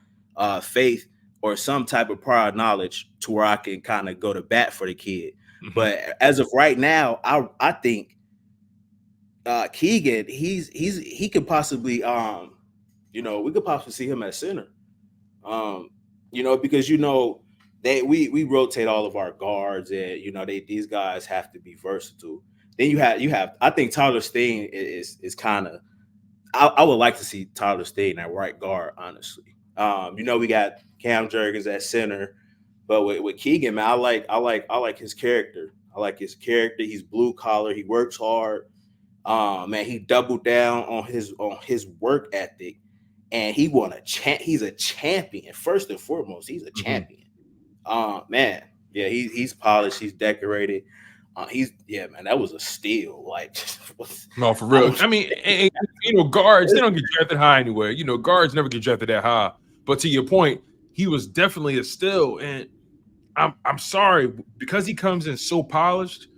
faith or some type of prior knowledge to where I can kind of go to bat for the kid. But as of right now, I think Keegan, he could possibly we could possibly see him at center. Because we rotate all of our guards, and these guys have to be versatile. Then you have I think Tyler Steen is kind of, I would like to see Tyler Steen at right guard, honestly. We got Cam Jurgens at center, but with Keegan, man, I like his character. I like his character. He's blue collar. He works hard. Man, he doubled down on his work ethic, and he won he's a champion. First and foremost, he's a champion. Man, yeah, he's polished. He's decorated. Man, that was a steal. Like, no, for real. I mean, guards, they don't get drafted high anywhere. Guards never get drafted that high. But to your point, he was definitely a steal. And I'm sorry, because he comes in so polished,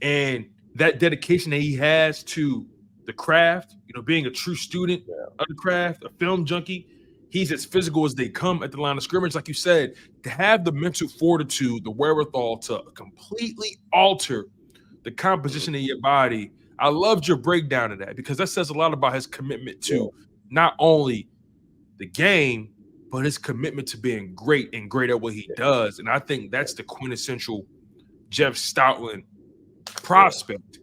and that dedication that he has to the craft, being a true student of the craft, a film junkie, he's as physical as they come at the line of scrimmage. Like you said, to have the mental fortitude, the wherewithal to completely alter the composition of your body. I loved your breakdown of that, because that says a lot about his commitment to not only the game, but his commitment to being great and great at what he does. And I think that's the quintessential Jeff Stoutland prospect.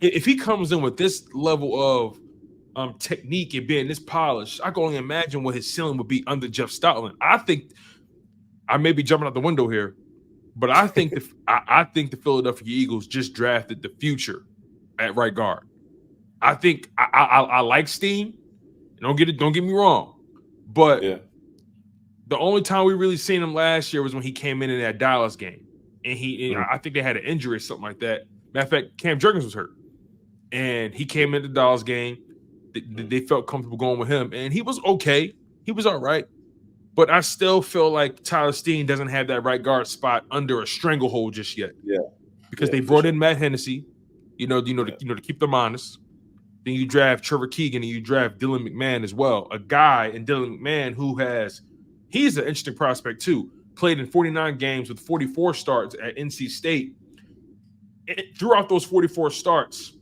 If he comes in with this level of technique and being this polished, I can only imagine what his ceiling would be under Jeff Stoutland. I think I may be jumping out the window here, but I think the Philadelphia Eagles just drafted the future at right guard. I think I like Steen. Don't get me wrong, but the only time we really seen him last year was when he came in that Dallas game, and I think they had an injury or something like that. Matter of fact, Cam Jurgens was hurt, and he came into the Dallas game. They felt comfortable going with him, and he was okay. He was all right. But I still feel like Tyler Steen doesn't have that right guard spot under a stranglehold just yet. Yeah, because they brought in Matt Hennessy, to keep them honest. Then you draft Trevor Keegan, and you draft Dylan McMahon as well. A guy in Dylan McMahon he's an interesting prospect too. Played in 49 games with 44 starts at NC State. Throughout those 44 starts,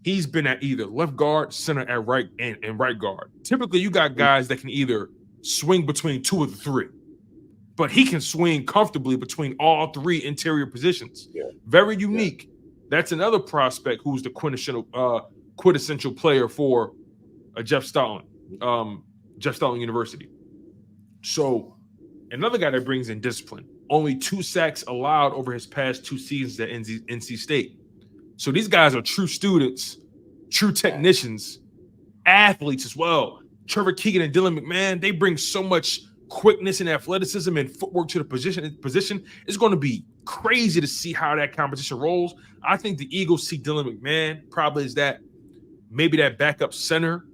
he's been at either left guard, center, at right, and right guard. Typically, you got guys that can either swing between two of the three, but he can swing comfortably between all three interior positions. Yeah. Very unique. Yeah. That's another prospect who's the quintessential player for Jeff Stoutland University. So another guy that brings in discipline. Only 2 sacks allowed over his past 2 seasons at NC State. So these guys are true students, true technicians, athletes as well. Trevor Keegan and Dylan McMahon, they bring so much quickness and athleticism and footwork to the position. It's going to be crazy to see how that competition rolls. I think the Eagles see Dylan McMahon probably as maybe that backup center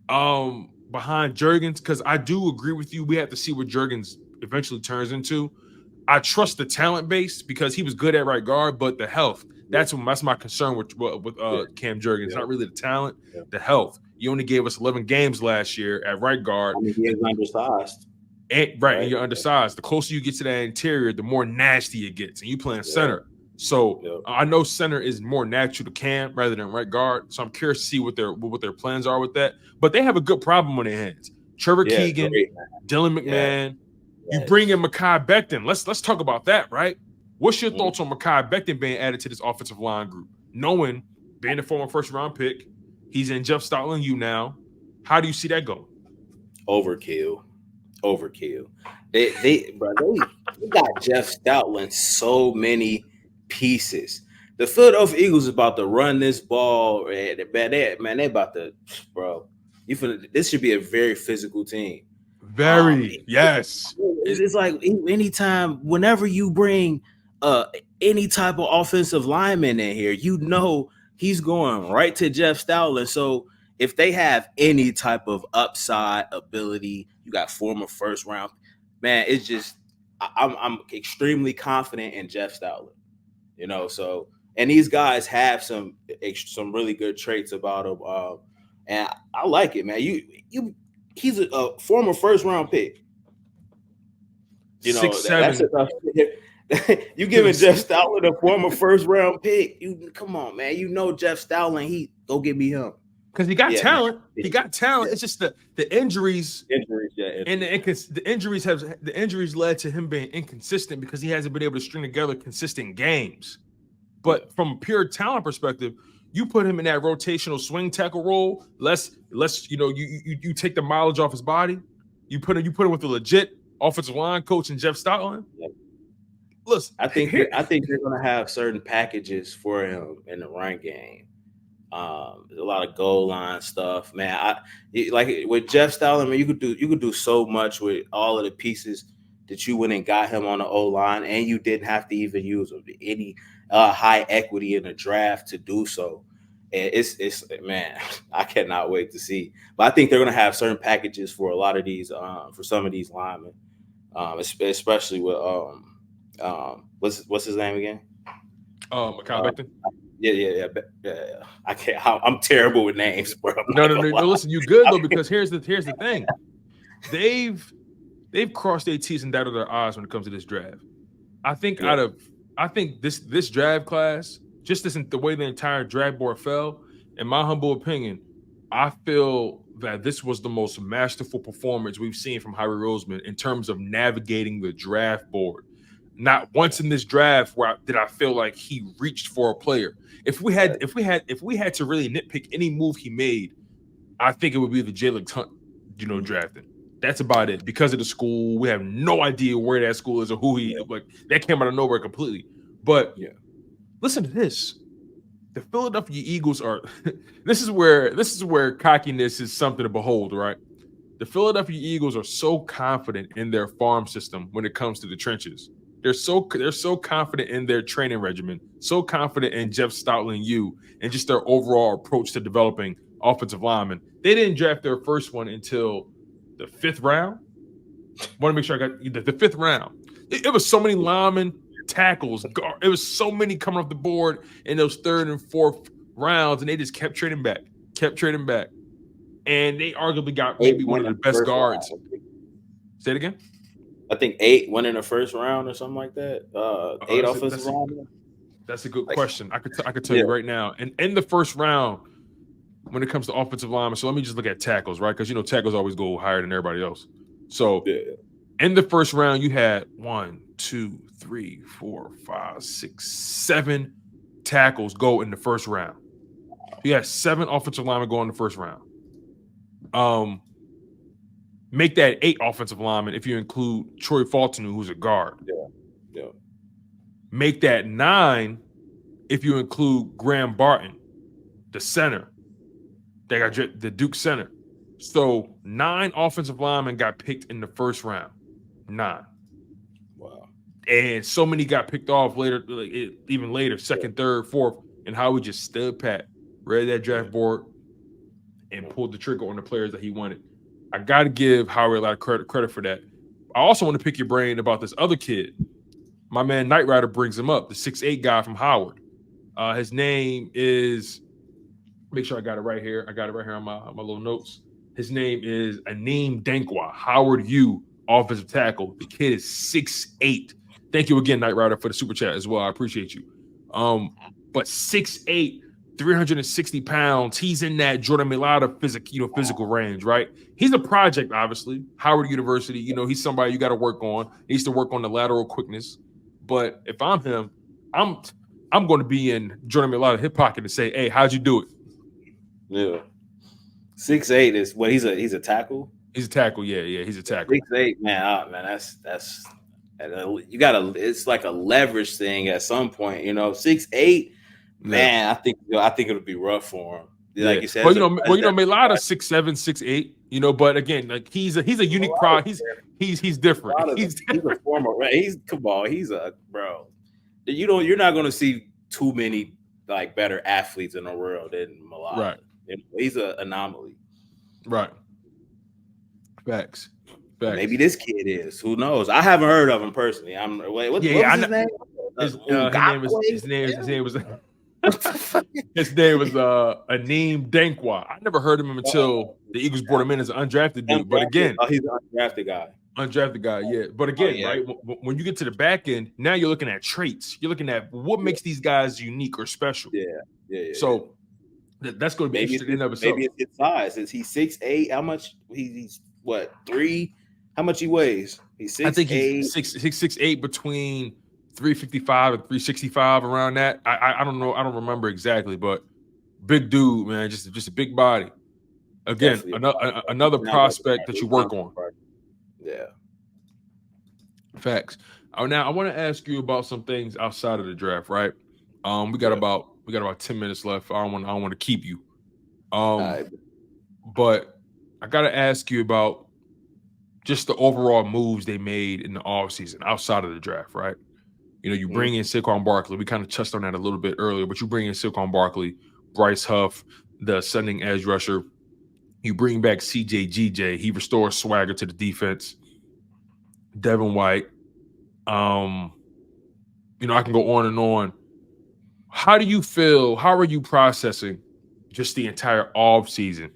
behind Jurgens, because I do agree with you. We have to see what Jurgens eventually turns into. I trust the talent base because he was good at right guard, but the health, That's my concern with Cam Jurgens. It's not really the talent, the health. You only gave us 11 games last year at right guard. I mean, he is undersized. And you're undersized. The closer you get to that interior, the more nasty it gets. And you playing center. So I know center is more natural to Cam rather than right guard. So I'm curious to see what their plans are with that. But they have a good problem on their hands. Trevor Keegan, Dylan McMahon. You bring in Mekhi Becton. Let's talk about that, right? What's your thoughts on Mekhi Becton being added to this offensive line group? Knowing being a former first-round pick, he's in Jeff Stoutland U now. How do you see that going? Overkill. They got Jeff Stoutland so many pieces. The Philadelphia Eagles is about to run this ball, and they about to, bro. This should be a very physical team. Yes. It's like anytime, whenever you bring any type of offensive lineman in here, you know he's going right to Jeff Stoutland. So if they have any type of upside ability, you got former first round, man. It's just I'm extremely confident in Jeff Stoutland. You know, so and these guys have some really good traits about him, and I like it, man. He's a former first round pick. You know, 6'7". You giving Jeff Stoutland a former first round pick? Come on, man. You know Jeff Stoutland. Go get me him. Because he got talent. Man. He got talent. It's just the injuries. And the injuries led to him being inconsistent because he hasn't been able to string together consistent games. But from a pure talent perspective, you put him in that rotational swing tackle role. Less you take the mileage off his body. You put him with a legit offensive line coach and Jeff Stoutland. Yep. Listen, I think they're going to have certain packages for him in the run game. There's a lot of goal line stuff, man. Like with Jeff Stoutland, man, you could do so much with all of the pieces that you went and got him on the O line, and you didn't have to even use any high equity in the draft to do so. And it's man, I cannot wait to see. But I think they're going to have certain packages for a lot of these, for some of these linemen, especially with what's his name again? Mekhi Becton. Yeah. I can't. I'm terrible with names, bro. No. Listen, you good though, because here's the thing. They've crossed their T's and dotted their I's when it comes to this draft. I think this draft class, just isn't the way the entire draft board fell. In my humble opinion, I feel that this was the most masterful performance we've seen from Howie Roseman in terms of navigating the draft board. Not once in this draft did I feel like he reached for a player. If we had to really nitpick any move he made, I think it would be the Jalyx Hunt, drafting. That's about it. Because of the school, we have no idea where that school is or who he like. That came out of nowhere completely. But listen to this: the Philadelphia Eagles are. This is where cockiness is something to behold, right? The Philadelphia Eagles are so confident in their farm system when it comes to the trenches. They're so confident in their training regimen, so confident in Jeff Stoutland U and just their overall approach to developing offensive linemen. They didn't draft their first one until the 5th round. Want to make sure I got the 5th round. It was so many linemen, tackles. It was so many coming off the board in those 3rd and 4th rounds, and they just kept trading back. And they arguably got maybe one of the best guards. Say it again. I think 8 went in the first round or something like that. 8 offensive linemen. That's a good question. I could tell you right now. And in the first round, when it comes to offensive linemen, so let me just look at tackles, right? Because tackles always go higher than everybody else. So in the first round, you had 1, 2, 3, 4, 5, 6, 7 tackles go in the first round. You had 7 offensive linemen go in the first round. Make that 8 offensive linemen if you include Troy Faltonu, who's a guard. Yeah. Make that 9 if you include Graham Barton, the center. They got the Duke center. So 9 offensive linemen got picked in the first round. 9. Wow. And so many got picked off later, even later, 2nd, 3rd, 4th, and Howie just stood pat, read that draft board, and pulled the trigger on the players that he wanted. I got to give Howie a lot of credit for that. I also want to pick your brain about this other kid. My man Knight Rider brings him up, the 6'8" guy from Howard. His name is. Make sure I got it right here. I got it right here on my little notes. His name is Anim Dankwa, Howard U, offensive tackle. The kid is 6'8". Thank you again, Knight Rider, for the super chat as well. I appreciate you. But 6'8", 360 pounds. He's in that Jordan Mailata physical range, right? He's a project, obviously. Howard University, he's somebody you got to work on. He needs to work on the lateral quickness. But if I'm him, I'm going to be in Jordan Mailata's hip pocket and say, "Hey, how'd you do it?" Yeah. 6'8" is what he's a tackle. He's a tackle, yeah, he's a tackle. 6'8", man, that's you gotta. It's like a leverage thing at some point, 6'8", man. Yeah. I think it'll be rough for him. Like you said, Mailata's 6'7", 6'8", but again, like he's a unique product. He's different. He's a former. He's a bro. You're not going to see too many like better athletes in the world than Mailata. Right. He's an anomaly. Right. Facts. Maybe this kid is. Who knows? I haven't heard of him personally. What's his name? His name was Anim Dankwa. I never heard of him until the Eagles brought him in as an undrafted dude. But again, he's an undrafted guy. Undrafted guy, yeah. But again, right, when you get to the back end, now you're looking at traits. You're looking at what makes these guys unique or special. Yeah. So that's going to be interesting in of itself. Maybe it's his size. Is he 6'8"? How much? He's what, 3? How much he weighs? He's 6'8". I think he's 6'8", between 355 and 365, around that. I don't know. I don't remember exactly, but big dude, man. Just a big body. Again, another prospect that you work on. Yeah. Facts. Now I want to ask you about some things outside of the draft, right? We got about 10 minutes left. I don't want to keep you. But I got to ask you about just the overall moves they made in the offseason outside of the draft, right? You bring in Saquon Barkley. We kind of touched on that a little bit earlier, but you bring in Saquon Barkley, Bryce Huff, the ascending edge rusher. You bring back CJ. He restores swagger to the defense. Devin White. I can go on and on. How do you feel? How are you processing just the entire offseason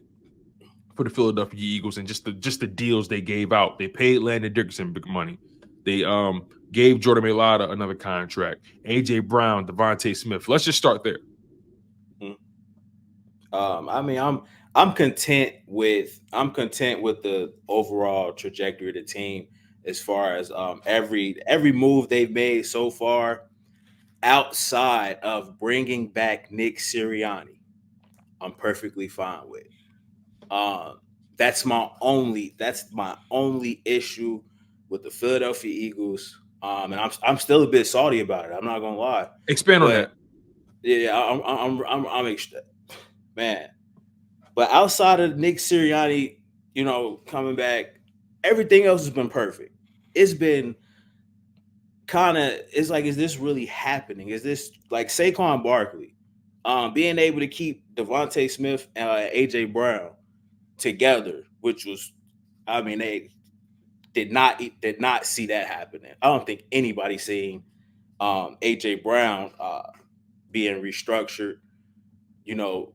for the Philadelphia Eagles and just the deals they gave out? They paid Landon Dickerson big money. They gave Jordan Mailata another contract. AJ Brown, Devontae Smith. Let's just start there. I'm content with the overall trajectory of the team as far as every move they've made so far, outside of bringing back Nick Sirianni. I'm perfectly fine with. That's my only issue with the Philadelphia Eagles. And I'm still a bit salty about it. I'm not gonna lie. Expand on that. Yeah, I'm man. But outside of Nick Sirianni, coming back, everything else has been perfect. It's been it's like, is this really happening? Is this like Saquon Barkley being able to keep Devontae Smith and AJ Brown together, which was, they did not see that happening. I don't think anybody seen AJ Brown being restructured,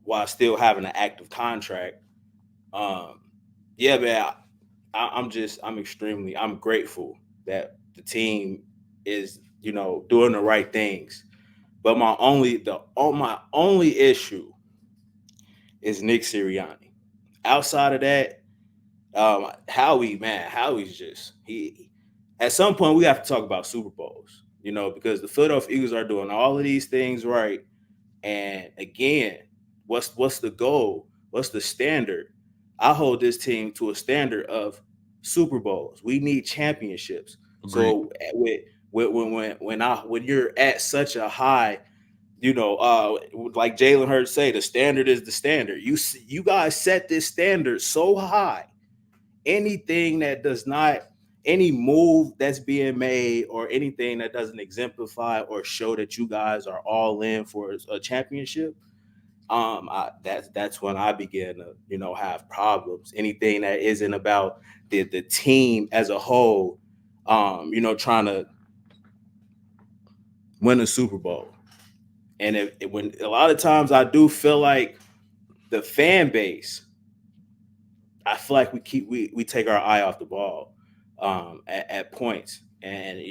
while still having an active contract. Man, I'm grateful that the team is, doing the right things. But my only issue is Nick Sirianni. Outside of that, Howie's just at some point we have to talk about Super Bowls, because the Philadelphia Eagles are doing all of these things right. And again, what's the goal? What's the standard? I hold this team to a standard of Super Bowls. We need championships. Agreed. So when you're at such a high, like Jalen Hurts say, the standard is the standard. You guys set this standard so high. Anything that does not, any move that's being made or anything that doesn't exemplify or show that you guys are all in for a championship, that's when I begin to, have problems. Anything that isn't about the team as a whole, trying to win a Super Bowl. And when a lot of times I do feel like the fan base, I feel like we take our eye off the ball at points, and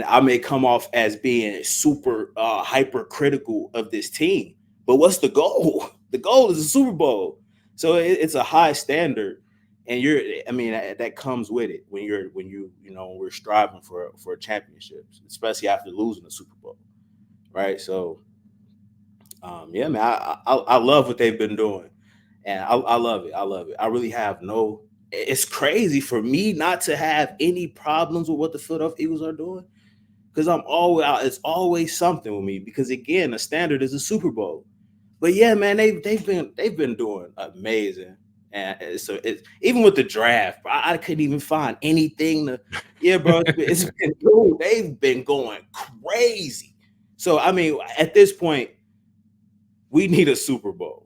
I may come off as being super hypercritical of this team, but what's the goal? The goal is a Super Bowl, so it's a high standard, and that comes with it when we're striving for championships, especially after losing the Super Bowl, right? So, yeah, man, I love what they've been doing. And I love it. I love it. I really have no. It's crazy for me not to have any problems with what the Philadelphia Eagles are doing, because it's always something with me. Because again, the standard is a Super Bowl. But yeah, man, they've been doing amazing. And so it's even with the draft, I couldn't even find anything to. Yeah, bro, it's been cool. They've been going crazy. So I mean, at this point, we need a Super Bowl.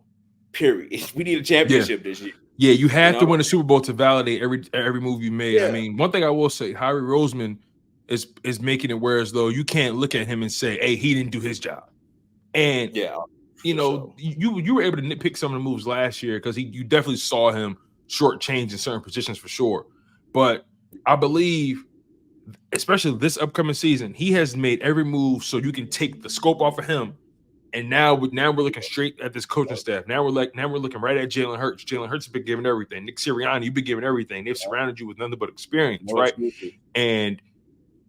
Period. We need a championship this year. Yeah, you have to win a Super Bowl to validate every move you made. Yeah. I mean, one thing I will say, Harry Roseman is making it where as though you can't look at him and say, "Hey, he didn't do his job." And you were able to nitpick some of the moves last year because you definitely saw him shortchange in certain positions for sure. But I believe, especially this upcoming season, he has made every move so you can take the scope off of him. And now we're looking straight at this coaching staff. Now we're looking right at Jalen Hurts. Jalen Hurts has been giving everything. Nick Sirianni, you've been giving everything. They've surrounded you with nothing but experience, right? And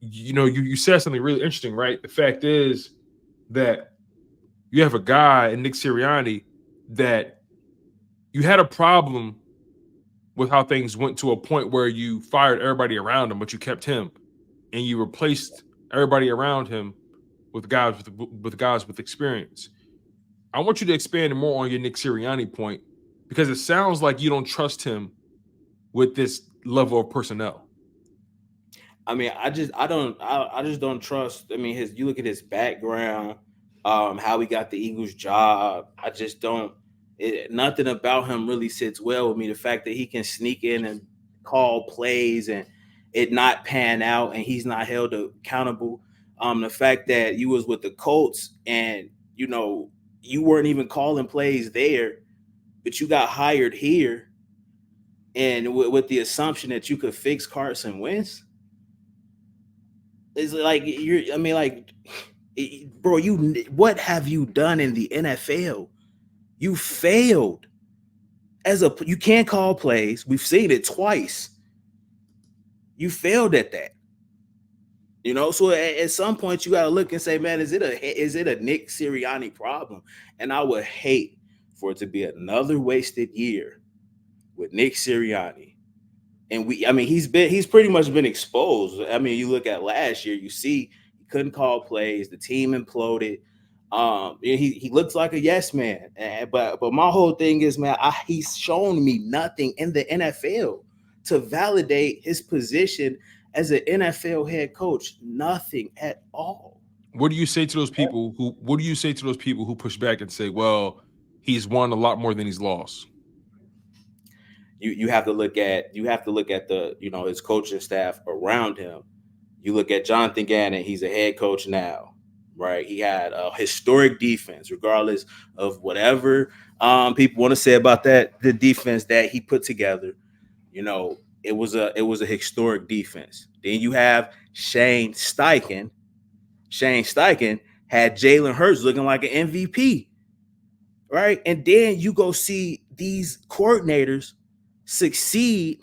you said something really interesting, right? The fact is that you have a guy in Nick Sirianni that you had a problem with how things went to a point where you fired everybody around him, but you kept him, and you replaced everybody around him with guys with experience. I want you to expand more on your Nick Sirianni point, because it sounds like you don't trust him with this level of personnel. I mean, I just don't trust. I mean, you look at his background, how he got the Eagles job. I just don't. Nothing about him really sits well with me. The fact that he can sneak in and call plays and it not pan out and he's not held accountable. The fact that you was with the Colts and you weren't even calling plays there, but you got hired here, and with the assumption that you could fix Carson Wentz. It's like bro, what have you done in the NFL? You failed you can't call plays. We've seen it twice. You failed at that. So at some point you got to look and say, man, is it a Nick Sirianni problem? And I would hate for it to be another wasted year with Nick Sirianni. And he's pretty much been exposed. I mean, you look at last year, you see he couldn't call plays. The team imploded. He looks like a yes man. But my whole thing is, man, he's shown me nothing in the NFL to validate his position as an NFL head coach. Nothing at all. What do you say to those people who push back and say, well, he's won a lot more than he's lost? You have to look at the his coaching staff around him. You look at Jonathan Gannon, he's a head coach now, right? He had a historic defense, regardless of whatever people want to say about that. The defense that he put together, it was a historic defense. Then you have Shane Steichen. Shane Steichen had Jalen Hurts looking like an MVP, right? And then you go see these coordinators succeed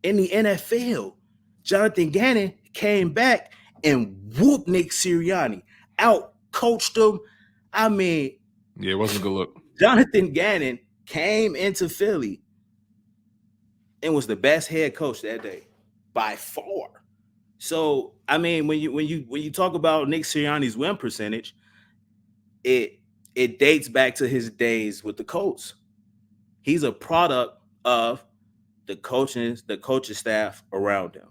in the NFL. Jonathan Gannon came back and whooped Nick Sirianni, out coached him. I mean, yeah, it wasn't a good look. Jonathan Gannon came into Philly and was the best head coach that day by far. So, I mean, when you talk about Nick Sirianni's win percentage, it dates back to his days with the Colts. He's a product of the coaching staff around him.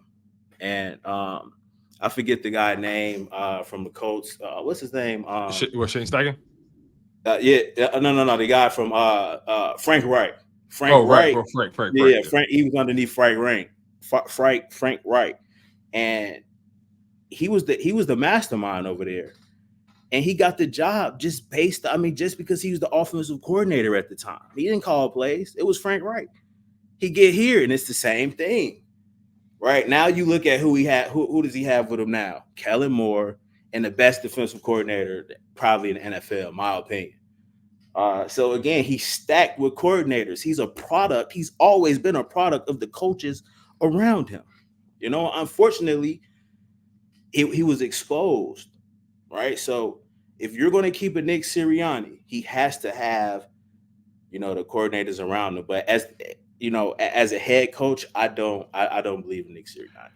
And I forget the guy's name from the Colts. What's his name? Shane Steichen? No. The guy from Frank Reich. Frank. Yeah, Frank. He was underneath Frank Reich. Frank Reich, and he was the mastermind over there. And he got the job just because he was the offensive coordinator at the time. He didn't call plays. It was Frank Reich. He get here, and it's the same thing. Right now, you look at who he had. Who does he have with him now? Kellen Moore, and the best defensive coordinator probably in the NFL, in my opinion. So again, he's stacked with coordinators. He's a product. He's always been a product of the coaches around him. Unfortunately, he was exposed, right? So if you're going to keep a Nick Sirianni, he has to have, the coordinators around him. But as a head coach, I don't believe in Nick Sirianni.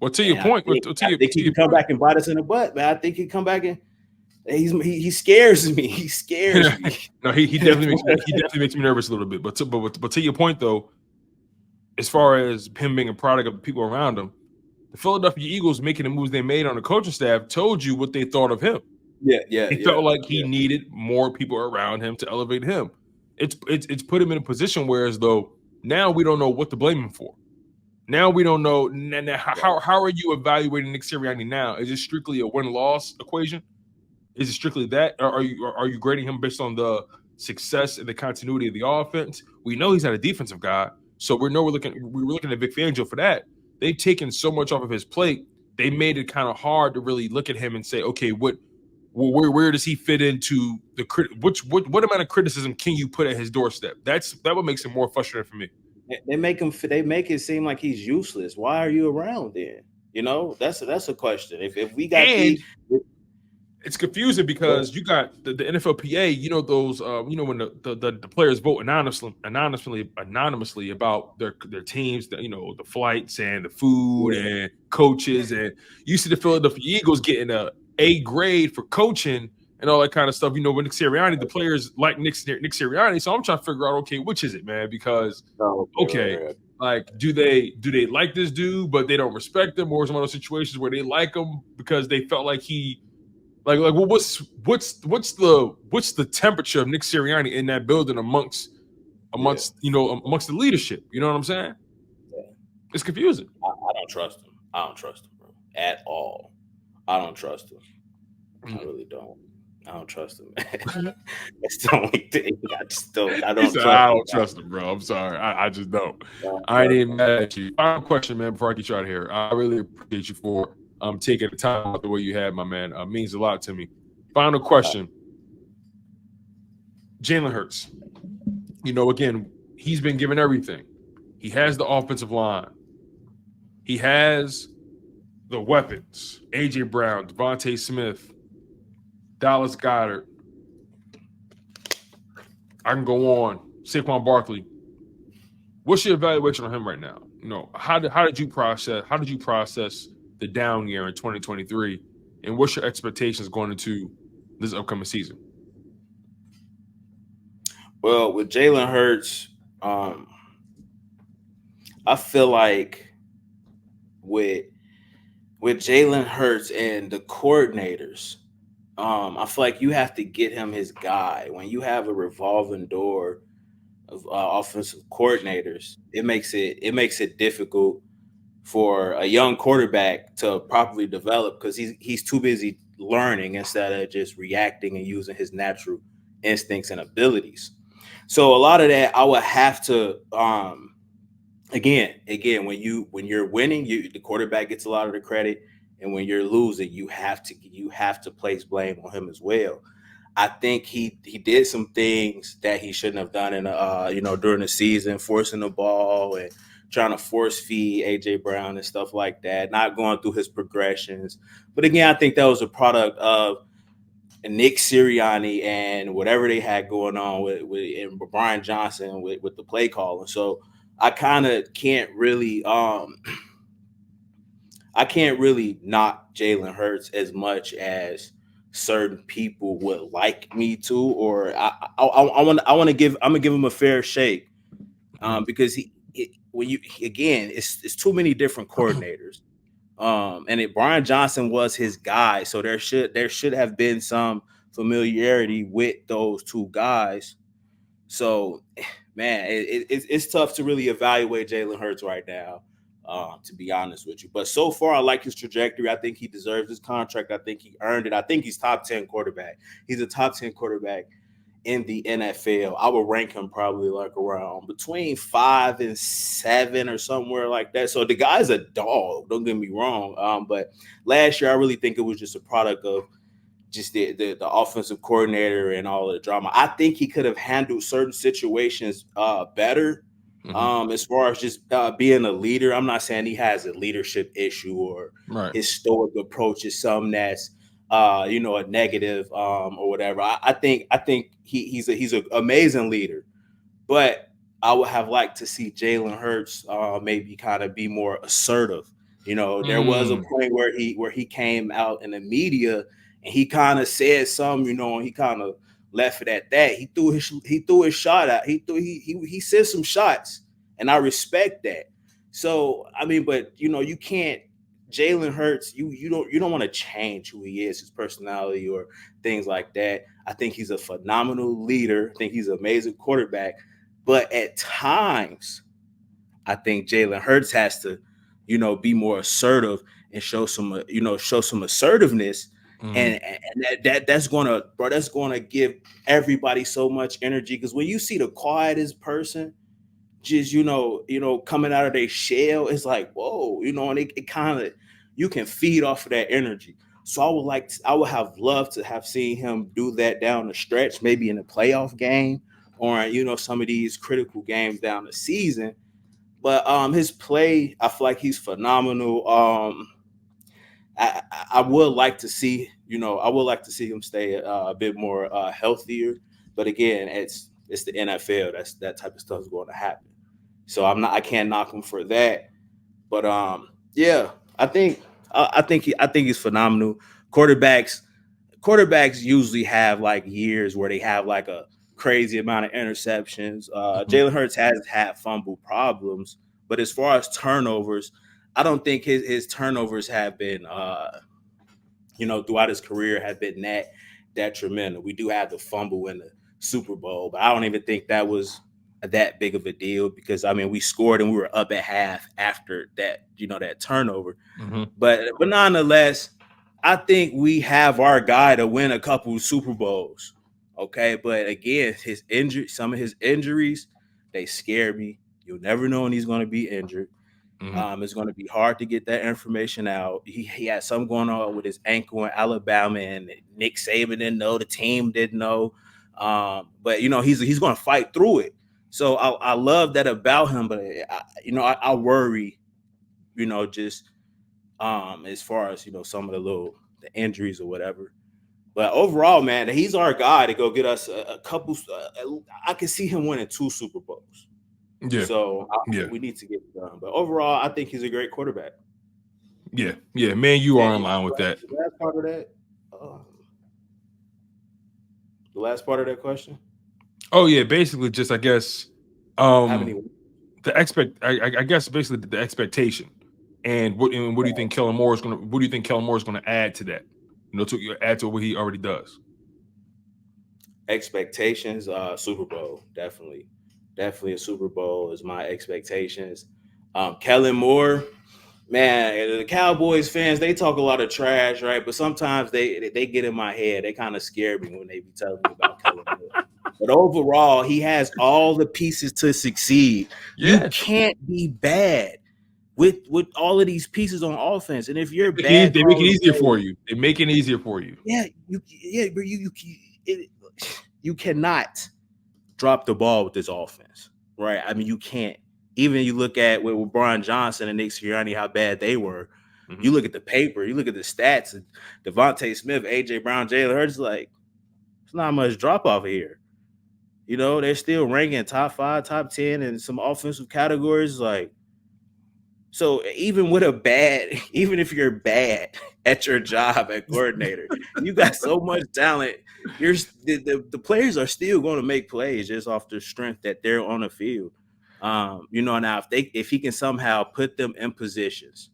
Well, to your point, I think he can come back and bite us in the butt, man. I think he can come back and he scares me. He scares me. No, he definitely makes me nervous a little bit. But to your point though, as far as him being a product of the people around him, the Philadelphia Eagles making the moves they made on the coaching staff told you what they thought of him. He felt like he needed more people around him to elevate him. It's put him in a position where as though now we don't know what to blame him for. Now we don't know. Now, how are you evaluating Nick Sirianni now? Is it strictly a win-loss equation? Is it strictly that? Or are you grading him based on the success and the continuity of the offense? We know he's not a defensive guy, so we're looking at Vic Fangio for that. They've taken so much off of his plate. They made it kind of hard to really look at him and say, okay, where does he fit into the what amount of criticism can you put at his doorstep? That what makes it more frustrating for me. They make it seem like he's useless. Why are you around then? That's a question. If we got it's confusing because you got the NFLPA, those when the players vote anonymously about their teams, the flights and the food and coaches, and you see the Philadelphia Eagles getting A grade for coaching and all that kind of stuff. With Nick Sirianni, the players like Nick Sirianni, so I'm trying to figure out, okay, which is it, man? Because like, do they like this dude but they don't respect him, or is it one of those situations where they like him because they felt like he. Well, what's the temperature of Nick Sirianni in that building amongst the leadership? You know what I'm saying? Yeah. It's confusing. I don't trust him. I don't trust him, bro, at all. I don't trust him. I really don't. I don't trust him. That's the only thing. I don't trust him, bro. I'm sorry. I just don't. I ain't even mad at you. Final question, man, before I get you out of here. I really appreciate you for taking the time out the way you had, my man. Means a lot to me. Final question. Jalen Hurts. Again, he's been given everything. He has the offensive line. He has the weapons. A.J. Brown, Devontae Smith, Dallas Goedert. I can go on. Saquon Barkley. What's your evaluation on him right now? How did you process the down year in 2023, and what's your expectations going into this upcoming season? Well, with Jalen Hurts, I feel like with Jalen Hurts and the coordinators, I feel like you have to get him his guy. When you have a revolving door of offensive coordinators, it makes it difficult for a young quarterback to properly develop because he's too busy learning instead of just reacting and using his natural instincts and abilities. So a lot of that I would have to again when you're winning, the quarterback gets a lot of the credit, and when you're losing, you have to place blame on him as well. I think he did some things that he shouldn't have done in during the season, forcing the ball and trying to force feed A.J. Brown and stuff like that, not going through his progressions. But again, I think that was a product of Nick Sirianni and whatever they had going on with Brian Johnson with the play calling. So I kind of can't really knock Jalen Hurts as much as certain people would like me to, or I'm gonna give him a fair shake because it's too many different coordinators. And Brian Johnson was his guy, so there should have been some familiarity with those two guys. So, man, it's tough to really evaluate Jalen Hurts right now. to be honest with you. But so far, I like his trajectory. I think he deserves his contract. I think he earned it. I think he's top 10 quarterback. He's a top 10 quarterback in the NFL. I would rank him probably like around between 5 and 7 or somewhere like that. So the guy's a dog. Don't get me wrong. But last year, I really think it was just a product of just the offensive coordinator and all of the drama. I think he could have handled certain situations better. As far as just being a leader, I'm not saying he has a leadership issue or his stoic approach is something that's a negative or whatever. I think he's an amazing leader, but I would have liked to see Jalen Hurts maybe kind of be more assertive. There was a point where he came out in the media and he kind of said something, and he kind of left it at that. He threw his shot out. He sent some shots, and I respect that. So I mean, but you can't. Jalen Hurts, you don't want to change who he is, his personality or things like that. I think he's a phenomenal leader. I think he's an amazing quarterback. But at times, I think Jalen Hurts has to, be more assertive and show some assertiveness. And that's gonna give everybody so much energy. Because when you see the quietest person just coming out of their shell, it's like, whoa, and it kind of, you can feed off of that energy. So I would have loved to have seen him do that down the stretch, maybe in a playoff game or some of these critical games down the season. But his play, I feel like he's phenomenal. I would like to see him stay a bit more healthier. But again, it's the NFL. That type of stuff is going to happen. So I can't knock him for that. But yeah, I think he's phenomenal. Quarterbacks usually have like years where they have like a crazy amount of interceptions. Jalen Hurts has had fumble problems, but as far as turnovers, I don't think his turnovers have been throughout his career have been that detrimental. We do have the fumble in the Super Bowl, but I don't even think that was that big of a deal because I mean we scored and we were up at half after that that turnover. But nonetheless, I think we have our guy to win a couple of Super Bowls. Okay, but again, some of his injuries, they scare me. You'll never know when he's going to be injured. It's going to be hard to get that information out. He had something going on with his ankle in Alabama, and Nick Saban didn't know. The team didn't know. But he's going to fight through it. So I love that about him. But I worry, just as far as some of the injuries or whatever. But overall, man, he's our guy to go get us a couple. I can see him winning 2 Super Bowls. Yeah. So we need to get it done. But overall, I think he's a great quarterback. Yeah. Man, you are in line with that. The last part of that. The last part of that question. Oh yeah, basically just I guess I guess basically the expectation. And what do you think Kellen Moore is going to? What do you think Kellen Moore is going to add to that? To add to what he already does. Expectations, Super Bowl, definitely a Super Bowl is my expectations. Kellen Moore, man, the Cowboys fans, they talk a lot of trash, right? But sometimes they get in my head. They kind of scare me when they be telling me about Kellen Moore. But overall, he has all the pieces to succeed. Yeah. You can't be bad with all of these pieces on offense. And if you're bad, they make it easier for you. They make it easier for you. Yeah, you cannot drop the ball with this offense, right? I mean, you can't. Even you look at with Brian Johnson and Nick Sirianni, how bad they were. You look at the paper, you look at the stats, and Devontae Smith, AJ Brown, Jalen Hurts, like, there's not much drop off here. They're still ranking top 5, top 10 in some offensive categories. Like, so even if you're bad at your job at coordinator, you got so much talent. The players are still going to make plays just off the strength that they're on the field. Now if he can somehow put them in positions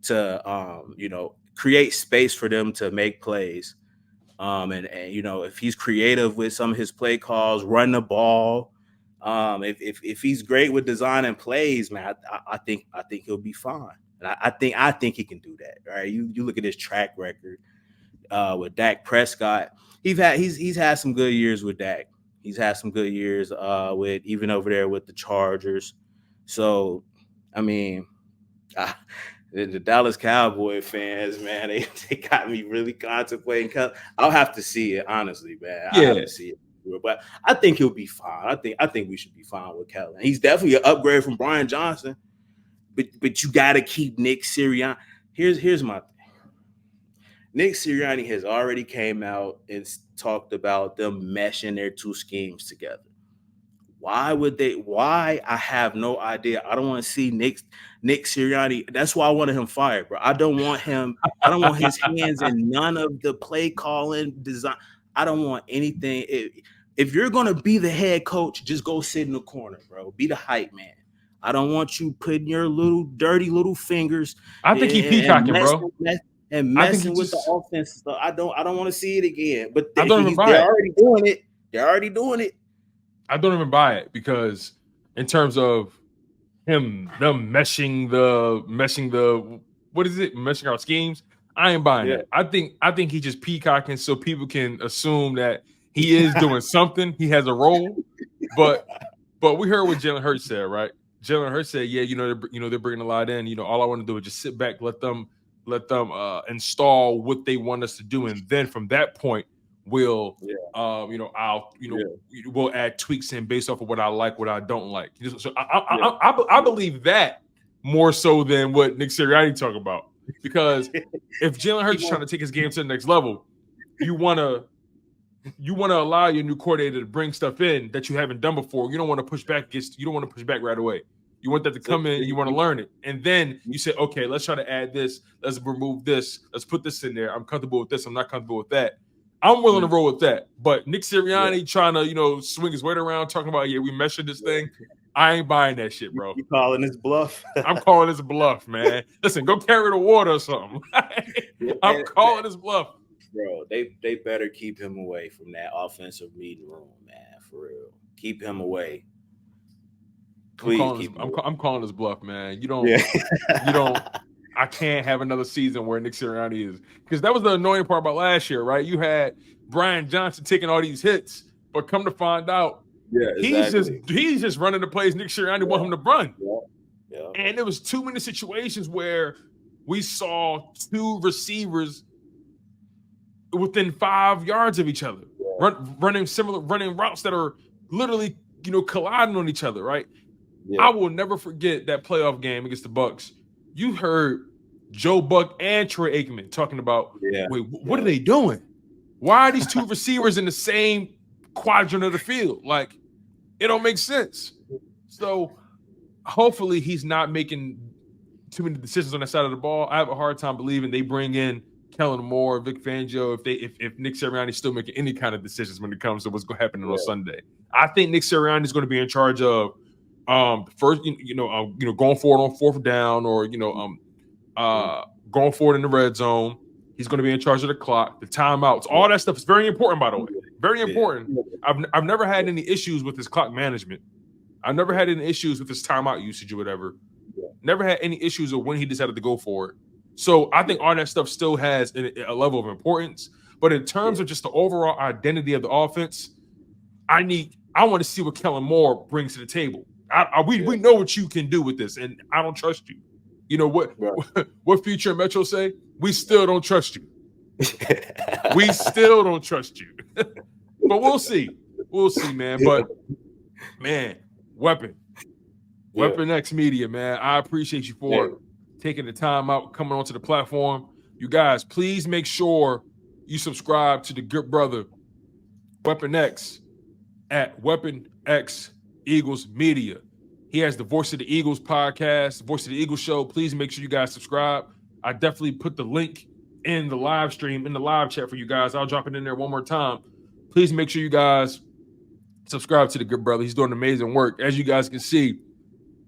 to create space for them to make plays, and if he's creative with some of his play calls, run the ball, If he's great with designing plays, man, I think he'll be fine. And I think he can do that. Right? You look at his track record with Dak Prescott. He's had some good years with Dak. He's had some good years with even over there with the Chargers. So, I mean, the Dallas Cowboy fans, man, they got me really contemplating. I'll have to see it, honestly, man. I'll have to see it. But I think he'll be fine. I think we should be fine with Kellen. He's definitely an upgrade from Brian Johnson. But you got to keep Nick Sirianni. Here's my thing. Nick Sirianni has already came out and talked about them meshing their two schemes together. Why would they? Why? I have no idea. I don't want to see Nick Sirianni. That's why I wanted him fired, bro. I don't want him. I don't want his hands in none of the play calling design. I don't want anything. If you're going to be the head coach, just go sit in the corner, bro. Be the hype man. I don't want you putting your little dirty little fingers. I think he peacocking, bro. And messing with the offense stuff. I don't want to see it again. But they're already doing it. They're already doing it. I don't even buy it because in terms of them meshing our schemes, I ain't buying it. I think he just peacocking so people can assume that he is doing something. He has a role. But we heard what Jalen Hurts said, right? Jalen Hurts said, yeah, they're bringing a lot in. All I want to do is just sit back, let them install what they want us to do, and then from that point, we'll add tweaks in based off of what I like, what I don't like. So I believe that more so than what Nick Sirianni talk about, because if Jalen Hurts is trying to take his game to the next level, you want to allow your new coordinator to bring stuff in that you haven't done before. You don't want to push back right away. You want that to come in and you want to learn it. And then you say, okay, let's try to add this. Let's remove this. Let's put this in there. I'm comfortable with this. I'm not comfortable with that. I'm willing to roll with that. But Nick Sirianni trying to, swing his weight around, talking about, we measured this thing. I ain't buying that shit, bro. You calling this bluff? I'm calling this bluff, man. Listen, go carry the water or something. I'm calling this bluff. Bro, they better keep him away from that offensive meeting room, man, for real. Keep him away. Please I'm calling this bluff, man. You don't. I can't have another season where Nick Sirianni is, because that was the annoying part about last year, right? You had Brian Johnson taking all these hits, but come to find out, he's just running the plays Nick Sirianni want him to run. Yeah. And there was too many situations where we saw two receivers within 5 yards of each other, running routes that are literally, colliding on each other, right? Yeah. I will never forget that playoff game against the Bucs. You heard Joe Buck and Troy Aikman talking about, what are they doing? Why are these two receivers in the same quadrant of the field? Like, it don't make sense. So hopefully he's not making too many decisions on that side of the ball. I have a hard time believing they bring in Kellen Moore, Vic Fangio, if Nick Sirianni is still making any kind of decisions when it comes to what's going to happen on Sunday. I think Nick Sirianni is going to be in charge of first, going forward on fourth down, or going forward in the red zone. He's going to be in charge of the clock, the timeouts, all that stuff is very important, by the way. Very important. I've never had any issues with his clock management. I've never had any issues with his timeout usage or whatever. Never had any issues with when he decided to go for it. So I think all that stuff still has a level of importance. But in terms of just the overall identity of the offense, I want to see what Kellen Moore brings to the table. We know what you can do with this, and I don't trust you. You know what Future and Metro say? We still don't trust you. We still don't trust you. But we'll see. We'll see, man. But, man, Weapon X Media, man, I appreciate you for taking the time out, coming onto the platform. You guys, please make sure you subscribe to the good brother, Weapon X, at Weapon X Eagles Media. He has the Voice of the Eagles podcast, the Voice of the Eagles show. Please make sure you guys subscribe. I definitely put the link in the live stream, in the live chat for you guys. I'll drop it in there one more time. Please make sure you guys subscribe to the good brother. He's doing amazing work. As you guys can see,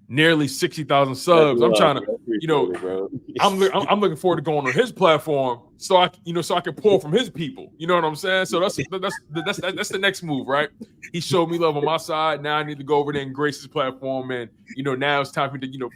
nearly 60,000 subs. I'm trying to you know, bro. I'm looking forward to going on his platform so I can pull from his people. You know what I'm saying? So that's the next move, right? He showed me love on my side. Now I need to go over there and grace his platform, and now it's time for me to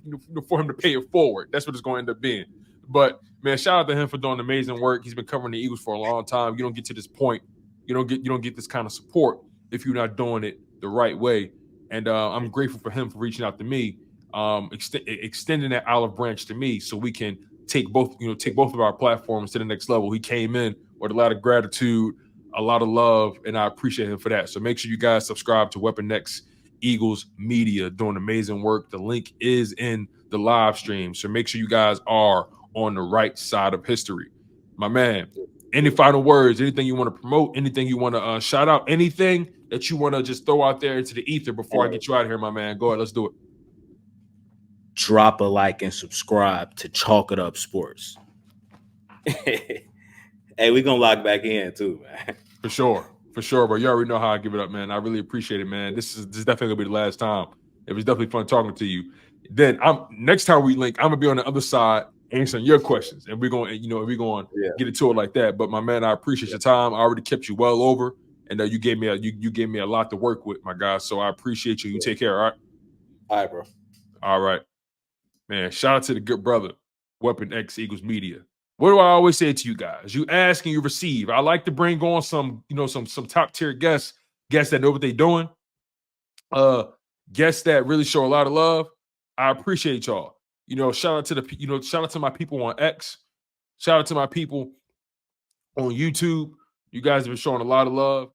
for him to pay it forward. That's what it's going to end up being. But man, shout out to him for doing amazing work. He's been covering the Eagles for a long time. You don't get to this point, you don't get this kind of support if you're not doing it the right way. And I'm grateful for him for reaching out to me, extending that olive branch to me, so we can take both of our platforms to the next level. He came in with a lot of gratitude, a lot of love, and I appreciate him for that. So make sure you guys subscribe to Weapon X Eagles Media, doing amazing work. The link is in the live stream, so make sure you guys are on the right side of history. My man, any final words, anything you want to promote, anything you want to shout out, anything that you want to just throw out there into the ether before I get you out of here, my man? Go ahead, let's do it. Drop a like and subscribe to Chalk It Up Sports. Hey, we're going to lock back in too, man. For sure, bro. You already know how I give it up, man. I really appreciate it, man. This is definitely going to be the last time. It was definitely fun talking to you. Then next time we link, I'm going to be on the other side answering your questions, and we're going to get into it like that. But my man, I appreciate your time. I already kept you well over, and you gave me a lot to work with, my guy. So I appreciate you. You take care, all right? All right, bro. All right, man. Shout out to the good brother, Weapon X Eagles Media. What do I always say to you guys? You ask and you receive. I like to bring on some top tier guests that know what they're doing, guests that really show a lot of love. I appreciate y'all. Shout out to my people on X. Shout out to my people on YouTube. You guys have been showing a lot of love.